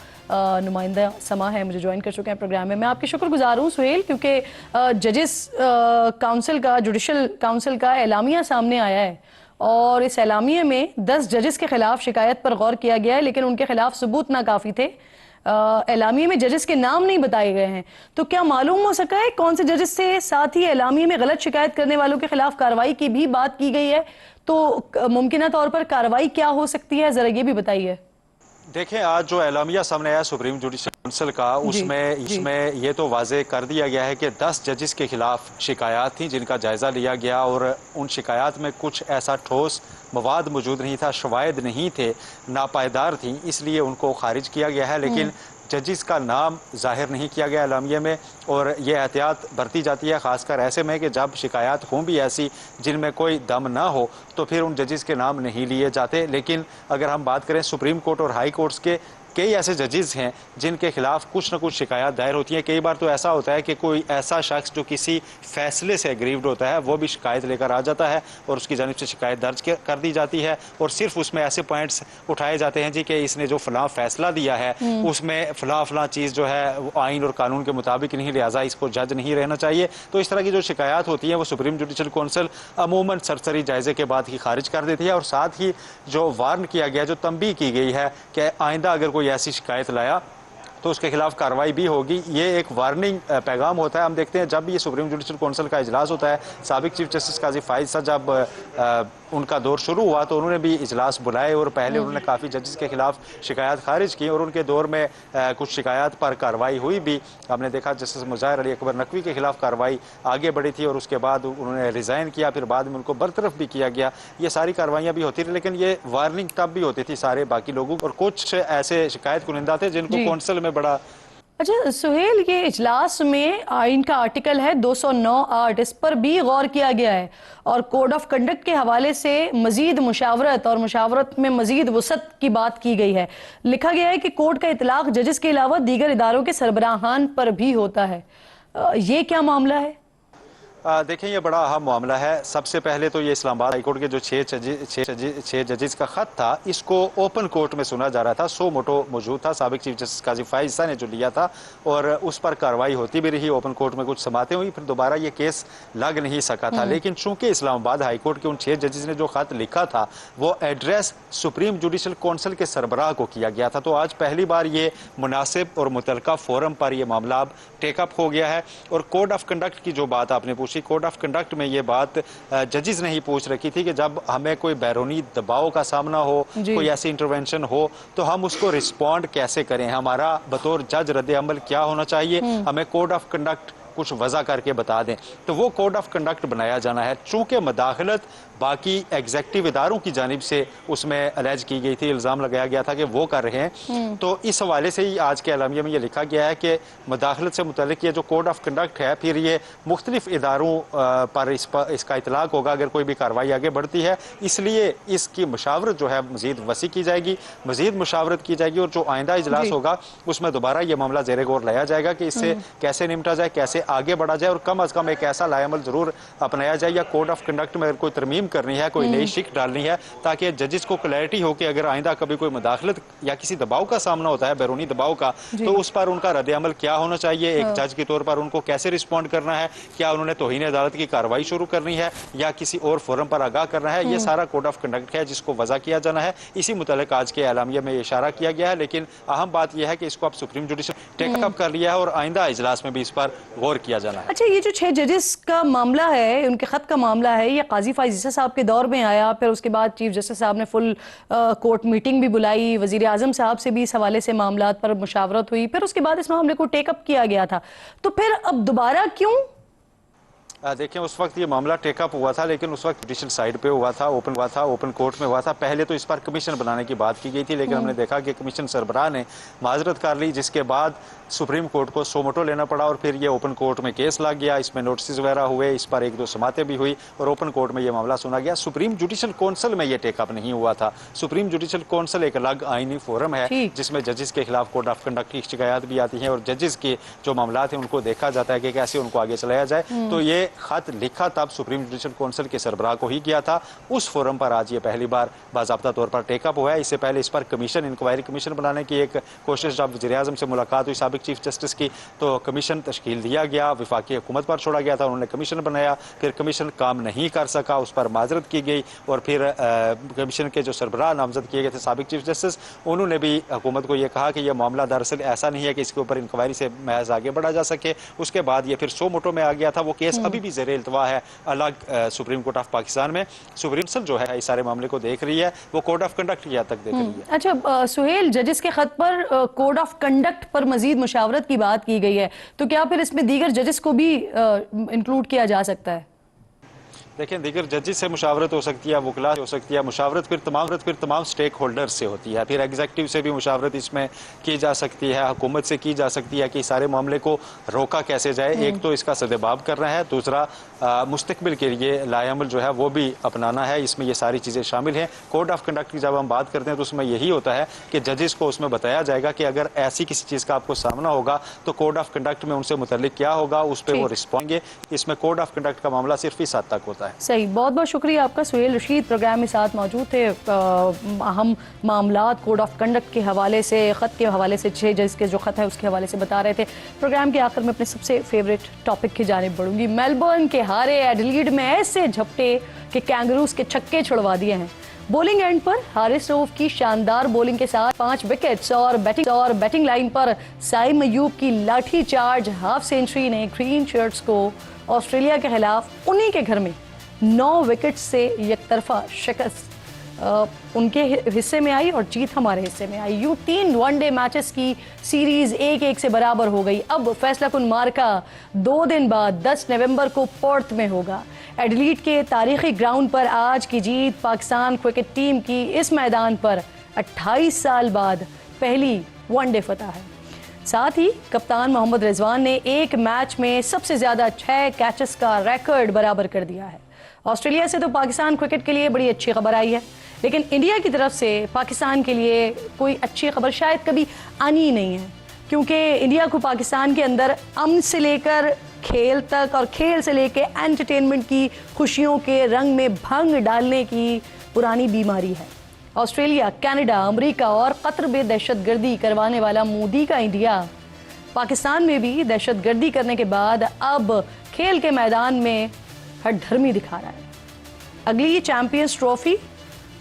नुमाइंदा समा है, मुझे ज्वाइन कर चुके हैं प्रोग्राम में। मैं आपके शुक्रगुजार हूँ सुहेल, क्योंकि जजेस काउंसिल का, जुडिशल काउंसिल का एलामिया सामने आया है और इस एलामिया में 10 जजेस के खिलाफ शिकायत पर गौर किया गया है, लेकिन उनके खिलाफ सबूत नाकाफी थे। एलामिया में जजेस के नाम नहीं बताए गए हैं। तो क्या मालूम हो सका है कौन से जजेस से? साथ ही एलामिया में गलत शिकायत करने वालों के खिलाफ कार्रवाई की भी बात की गई है, तो मुमकिन तौर पर कार्रवाई क्या हो सकती है, जरा ये भी बताइए। देखें, आज जो एलामिया सामने आया सुप्रीम जुडिशल काउंसिल का, इसमें ये तो वाजे कर दिया गया है कि 10 जजेस के खिलाफ शिकायत थी जिनका जायजा लिया गया और उन शिकायत में कुछ ऐसा ठोस मवाद मौजूद नहीं था, शवायद नहीं थे, नापायदार थी, इसलिए उनको खारिज किया गया है। लेकिन जजिस का नाम जाहिर नहीं किया गया एलामिया में, और ये एहतियात बरती जाती है ख़ासकर ऐसे में कि जब शिकायत हों भी ऐसी जिनमें कोई दम ना हो तो फिर उन जजिस के नाम नहीं लिए जाते। लेकिन अगर हम बात करें सुप्रीम कोर्ट और हाई कोर्ट्स के, कई ऐसे जजेस हैं जिनके खिलाफ कुछ न कुछ शिकायत दायर होती है। कई बार तो ऐसा होता है कि कोई ऐसा शख्स जो किसी फैसले से एग्रीव्ड होता है वो भी शिकायत लेकर आ जाता है और उसकी जानिब से शिकायत दर्ज कर दी जाती है, और सिर्फ उसमें ऐसे पॉइंट्स उठाए जाते हैं जी कि इसने जो फलां फैसला दिया है उसमें फलां चीज़ जो है वो आइन और कानून के मुताबिक नहीं, लिहाजा इसको जज नहीं रहना चाहिए। तो इस तरह की जो शिकायत होती है वो सुप्रीम जुडिशल काउंसिल अमूमन सरसरी जायजे के बाद ही खारिज कर देती है। और साथ ही जो वार्न किया गया, जो तंबीह की गई है कि आइंदा अगर कोई ऐसी शिकायत लाया तो उसके खिलाफ कार्रवाई भी होगी, ये एक वार्निंग पैगाम होता है। हम देखते हैं जब ये सुप्रीम जुडिशल काउंसिल का इजलास होता है, साबिक चीफ जस्टिस काजी फाइज साहब जब उनका दौर शुरू हुआ तो उन्होंने भी इजलास बुलाए और पहले उन्होंने काफ़ी जजेस के खिलाफ शिकायत खारिज की और उनके दौर में कुछ शिकायत पर कार्रवाई हुई भी। हमने देखा जस्टिस मुज़ाहिर अली अकबर नकवी के खिलाफ कार्रवाई आगे बढ़ी थी और उसके बाद उन्होंने रिज़ाइन किया, फिर बाद में उनको बरतरफ भी किया गया। ये सारी कार्रवाइयाँ भी होती रही, लेकिन ये वार्निंग तब भी होती थी सारे बाकी लोगों, और कुछ ऐसे शिकायत कुनिंदा थे जिनको काउंसिल में बड़ा। अच्छा सुहेल, ये इजलास में आइन का आर्टिकल है 209(8), इस पर भी गौर किया गया है और कोड ऑफ कंडक्ट के हवाले से मजीद मुशावरत और मुशावरत में मजीद वसअत की बात की गई है। लिखा गया है कि कोड का इतलाक जजेस के अलावा दीगर इदारों के सरबराहान पर भी होता है। ये क्या मामला है? देखें, ये बड़ा अहम मामला है। सबसे पहले तो ये इस्लामाबाद हाईकोर्ट के जो छह जजेस का खत था, इसको ओपन कोर्ट में सुना जा रहा था। सो मोटो मौजूद था, साबिक चीफ जस्टिस काजी फाइजा ने जो लिया था, और उस पर कार्रवाई होती भी रही। ओपन कोर्ट में कुछ समातें हुई, फिर दोबारा ये केस लग नहीं सका था। लेकिन चूंकि इस्लामाबाद हाईकोर्ट के उन 6 जजेस ने जो खत लिखा था वो एड्रेस सुप्रीम जुडिशल काउंसिल के सरबराह को किया गया था, तो आज पहली बार ये मुनासिब और मुतलका फोरम पर यह मामला अब टेकअप हो गया है। और कोड ऑफ कंडक्ट की जो बात आपने पूछी, कोड ऑफ कंडक्ट में ये बात जजेस ने ही पूछ रखी थी कि जब हमें कोई बैरूनी दबाव का सामना हो, कोई ऐसी इंटरवेंशन हो, तो हम उसको रिस्पॉन्ड कैसे करें, हमारा बतौर जज रद्द अमल क्या होना चाहिए, हमें कोड ऑफ कंडक्ट कुछ वजह करके बता दें। तो वो कोड ऑफ कंडक्ट बनाया जाना है। चूंकि मदाखलत बाकी एग्जेक्टिव इदारों की जानिब से उसमें अलेज की गई थी, इल्ज़ाम लगाया गया था कि वो कर रहे हैं, तो इस हवाले से ही आज के एलामिया में ये लिखा गया है कि मदाखलत से मुतल्लिक ये जो कोड ऑफ कंडक्ट है, फिर ये मुख्तलिफ इदारों पर इसका इतलाक होगा अगर कोई भी कार्रवाई आगे बढ़ती है। इसलिए इसकी मुशावरत जो है मजीद वसी की जाएगी, मजीद मुशावरत की जाएगी, और जो आइंदा इजलास होगा उसमें दोबारा ये मामला ज़ेरे गौर लाया जाएगा कि इससे कैसे निपटा जाए, कैसे आगे बढ़ा जाए, और कम अज़ कम एक ऐसा लाएमल जरूर अपनाया जाए, या कोड ऑफ कंडक्ट में अगर कोई तरमीम करनी है, कोई नई शिक डालनी है, ताकि जजेस को क्लैरिटी हो कि अगर आइंदा कभी कोई मुदाखलत या किसी दबाव का सामना होता है, बैरूनी दबाव का, तो उस पर उनका रद्द अमल क्या होना चाहिए, एक जज के तौर पर उनको कैसे रिस्पॉन्ड करना है, क्या उन्होंने तौहीन अदालत की कार्रवाई शुरू करनी है या किसी और फोरम पर आगाह करना है, ये सारा कोड ऑफ कंडक्ट है जिसको वजह किया जाना है। इसी मुतालिक आज के एलामिया में इशारा किया गया है, लेकिन अहम बात यह है कि इसको अब सुप्रीम जुडिशल टेकअप कर लिया है और आइंदा इजलास में भी इस पर गौर किया जाना है। अच्छा, ये जो 6 जजेस का मामला है, उनके खत का मामला है, ये काजी फाइजा साहब के दौर में आया, फिर उसके बाद चीफ जस्टिस साहब ने फुल कोर्ट मीटिंग भी बुलाई, वजीर आजम साहब से भी इस हवाले से मामलात पर मुशावरत हुई, फिर उसके बाद इस मामले को टेकअप किया गया था, तो फिर अब दोबारा क्यों? देखें, उस वक्त ये मामला टेकअप हुआ था, लेकिन उस वक्त जुडिशल साइड पे हुआ था, ओपन कोर्ट में हुआ था। पहले तो इस पर कमीशन बनाने की बात की गई थी, लेकिन हमने देखा कि कमीशन सरबराह ने माजरत कर ली, जिसके बाद सुप्रीम कोर्ट को सो मोटो लेना पड़ा और फिर ये ओपन कोर्ट में केस लग गया। इसमें नोटिस वगैरह हुए, इस पर 1-2 समातें भी हुई और ओपन कोर्ट में ये मामला सुना गया। सुप्रीम जुडिशल काउंसिल में ये टेकअप नहीं हुआ था। सुप्रीम जुडिशल काउंसिल एक अलग आईनी फोरम है जिसमें जजेस के खिलाफ कोड ऑफ कंडक्ट की शिकायत भी आती है और जजेस के जो मामला हैं उनको देखा जाता है कि कैसे उनको आगे चलाया जाए। तो ये खत लिखा तब सुप्रीम जुडिशल काउंसिल के सरबराह को ही किया था। उस फोरम पर आज ये पहली बार बाज़ाब्ता तौर पर टेकअप हुआ है। इससे पहले इस पर कमीशन, इंक्वायरी कमीशन बनाने की एक कोशिश, जब वज़ीर आज़म से मुलाकात हुई साबिक चीफ जस्टिस की, तो कमीशन तश्कील दिया गया, वफाकी हुकूमत पर छोड़ा गया था, उन्होंने कमीशन बनाया, फिर कमीशन काम नहीं कर सका, उस पर माजरत की गई और फिर कमीशन के जो सरबराह नामजद किए गए थे साबिक चीफ जस्टिस, उन्होंने भी हुकूमत को यह कहा कि यह मामला दरअसल ऐसा नहीं है कि इसके ऊपर इंक्वायरी से महज आगे बढ़ा जा सके। उसके बाद ये फिर सो मोटो में आ गया था। वो केस अभी भी ज़ेरे इल्तवा है अलग सुप्रीम कोर्ट ऑफ पाकिस्तान में। सुप्रीम कोर्ट जो है इस सारे मामले को देख रही है, वो कोड ऑफ कंडक्ट की हद तक देख रही है। अच्छा सुहेल, जजेस के खत पर कोड ऑफ कंडक्ट पर मजीद मुशावरत की बात की गई है, तो क्या फिर इसमें दीगर जजेस को भी इंक्लूड किया जा सकता है? देखें, दीगर जजेस से मुशावरत हो सकती है, वकला हो सकती है, मुशावरत फिर तमाम स्टेक होल्डर्स से होती है, फिर एग्जीक्यूटिव से भी मुशावरत इसमें की जा सकती है, हुकूमत से की जा सकती है कि सारे मामले को रोका कैसे जाए। एक तो इसका सदेबाब करना है, दूसरा मुस्तकबिल के लिए लाएअमल जो है वो भी अपनाना है। इसमें ये सारी चीज़ें शामिल हैं। कोड ऑफ कंडक्ट की जब हम बात करते हैं तो उसमें यही होता है कि जजेस को उसमें बताया जाएगा कि अगर ऐसी किसी चीज़ का आपको सामना होगा तो कोड ऑफ कंडक्ट में उनसे मुतल्लिक क्या होगा, उस पर वो रिस्पॉन्डेंगे। इसमें कोड ऑफ कंडक्ट का मामला सिर्फ इस हद तक होता है। सही, बहुत बहुत शुक्रिया आपका। सुहेल रशीद प्रोग्राम में साथ मौजूद थे। अहम मामलात कोड ऑफ कंडक्ट के हवाले से, ख़त के हवाले से, 6 जज के जो ख़त है उसके हवाले से बता रहे थे। प्रोग्राम के आखिर में अपने सबसे फेवरेट टॉपिक की जानिब बढ़ूंगी। मेलबर्न के हारे एडिलेड में ऐसे झपटे कि कैंगरूज के छक्के छुड़वा दिए हैं। बॉलिंग एंड पर हारिस रऊफ की शानदार बॉलिंग के साथ 5 विकेट्स और बैटिंग लाइन पर साइम अयूब की लाठी चार्ज हाफ सेंचुरी ने ग्रीन शर्ट्स को ऑस्ट्रेलिया के खिलाफ उन्हीं के घर में 9 विकेट से एकतरफा शिकस्त उनके हिस्से में आई और जीत हमारे हिस्से में आई। यूं 3 वनडे मैचेस की सीरीज 1-1 से बराबर हो गई। अब फैसला कुन मार्का 2 दिन बाद 10 नवंबर को पोर्ट में होगा। एडिलेड के तारीखी ग्राउंड पर आज की जीत पाकिस्तान क्रिकेट टीम की इस मैदान पर 28 साल बाद पहली वनडे फतह है। साथ ही कप्तान मोहम्मद रिजवान ने एक मैच में सबसे ज्यादा 6 कैचेस का रिकॉर्ड बराबर कर दिया है। ऑस्ट्रेलिया से तो पाकिस्तान क्रिकेट के लिए बड़ी अच्छी खबर आई है, लेकिन इंडिया की तरफ से पाकिस्तान के लिए कोई अच्छी खबर शायद कभी आनी ही नहीं है, क्योंकि इंडिया को पाकिस्तान के अंदर अमन से लेकर खेल तक और खेल से लेके एंटरटेनमेंट की खुशियों के रंग में भंग डालने की पुरानी बीमारी है। ऑस्ट्रेलिया, कनाडा, अमेरिका और कतर में दहशतगर्दी करवाने वाला मोदी का इंडिया पाकिस्तान में भी दहशतगर्दी करने के बाद अब खेल के मैदान में हठधर्मी दिखा रहा है। अगली चैंपियंस ट्रॉफी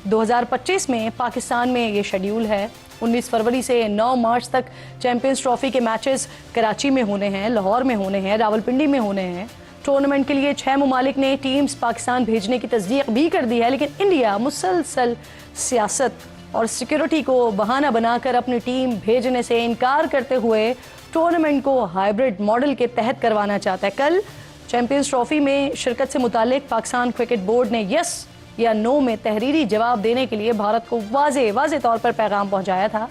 2025 में पाकिस्तान में ये शेड्यूल है। 19 फरवरी से 9 मार्च तक चैंपियंस ट्रॉफी के मैचेस कराची में होने हैं, लाहौर में होने हैं, रावलपिंडी में होने हैं। टूर्नामेंट के लिए 6 ममालिक ने टीम्स पाकिस्तान भेजने की तस्दीक भी कर दी है, लेकिन इंडिया मुसलसल सियासत और सिक्योरिटी को बहाना बनाकर अपनी टीम भेजने से इनकार करते हुए टूर्नामेंट को हाइब्रिड मॉडल के तहत करवाना चाहता है। कल चैंपियंस ट्रॉफी में शिरकत से मुतालिक पाकिस्तान क्रिकेट बोर्ड ने यस या नो में तहरीरी जवाब देने के लिए भारत को वाज़े तौर पर पैगाम पहुंचाया था,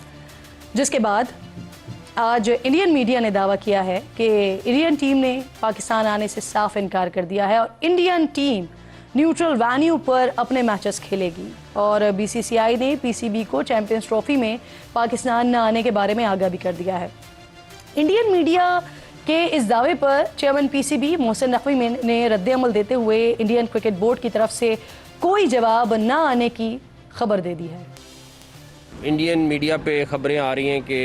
जिसके बाद आज इंडियन मीडिया ने दावा किया है कि इंडियन टीम ने पाकिस्तान आने से साफ इनकार कर दिया है और इंडियन टीम न्यूट्रल वेन्यू पर अपने मैचेस खेलेगी। और बीसीसीआई ने पीसीबी को चैंपियंस ट्रॉफी में पाकिस्तान न आने के बारे में आगाह भी कर दिया है। इंडियन मीडिया के इस दावे पर चेयरमैन पीसीबी मोहसिन नकवी ने रद्द-ए-अमल देते हुए इंडियन क्रिकेट बोर्ड की तरफ से कोई जवाब न आने की खबर दे दी है। इंडियन मीडिया पे खबरें आ रही हैं कि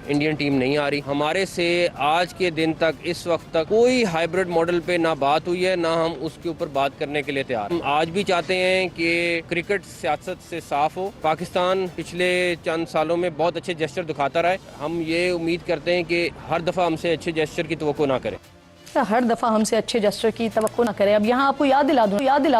इंडियन टीम नहीं आ रही। हमारे से आज के दिन तक, इस वक्त तक कोई हाइब्रिड मॉडल पे ना बात हुई है, ना हम उसके ऊपर बात करने के लिए तैयार। हम आज भी चाहते हैं कि क्रिकेट सियासत से साफ हो। पाकिस्तान पिछले चंद सालों में बहुत अच्छे जेस्चर दिखाता रहा है। हम ये उम्मीद करते हैं कि हर दफ़ा हमसे अच्छे जेस्चर की तवक्को ना करें। हर दफ़ा हमसे अच्छे जेस्चर की तवक्को ना करें। अब यहाँ आपको याद दिला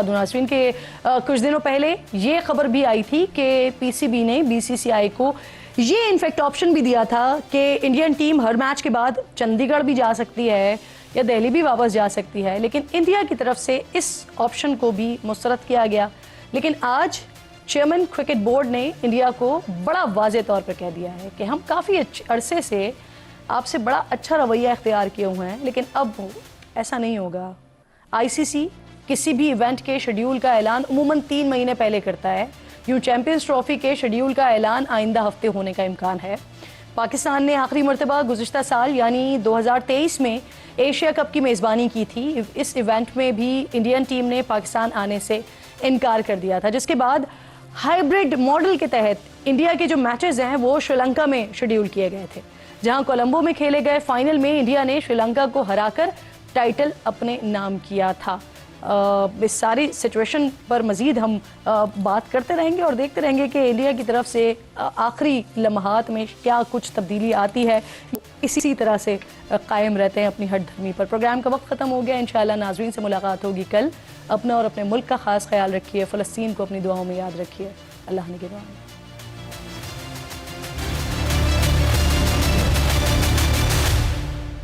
दूँ नाज़रीन के कुछ दिनों पहले ये खबर भी आई थी कि पीसीबी ने बीसीसीआई को ये इनफेक्ट ऑप्शन भी दिया था कि इंडियन टीम हर मैच के बाद चंडीगढ़ भी जा सकती है या दिल्ली भी वापस जा सकती है, लेकिन इंडिया की तरफ से इस ऑप्शन को भी मुस्तरद किया गया। लेकिन आज चेयरमैन क्रिकेट बोर्ड ने इंडिया को बड़ा वाज़े तौर पर कह दिया है कि हम काफ़ी अरसे से आपसे बड़ा अच्छा रवैया इख्तियार किए हुए हैं, लेकिन अब ऐसा नहीं होगा। आईसीसी किसी भी इवेंट के शेड्यूल का ऐलान उमूमन 3 महीने पहले करता है। यूँ चैंपियंस ट्रॉफी के शेड्यूल का ऐलान आइंदा हफ्ते होने का इम्कान है। पाकिस्तान ने आखिरी मरतबा गुज़िश्ता साल यानी 2023 में एशिया कप की मेज़बानी की थी। इस इवेंट में भी इंडियन टीम ने पाकिस्तान आने से इनकार कर दिया था, जिसके बाद हाइब्रिड मॉडल के तहत इंडिया के जो मैचेस हैं वो श्रीलंका में शेड्यूल किए गए थे, जहां कोलंबो में खेले गए फाइनल में इंडिया ने श्रीलंका को हराकर टाइटल अपने नाम किया था। इस सारी सिचुएशन पर मज़ीद हम बात करते रहेंगे और देखते रहेंगे कि इंडिया की तरफ से आखिरी लम्हात में क्या कुछ तब्दीली आती है। इसी तरह से कायम रहते हैं अपनी हठधर्मी पर। प्रोग्राम का वक्त ख़त्म हो गया। इंशाअल्लाह नाज़रीन से मुलाकात होगी कल। अपना और अपने मुल्क का ख़ास ख्याल रखिए। फ़लस्तीन को अपनी दुआओं में याद रखिए। अल्लाह निगहबान।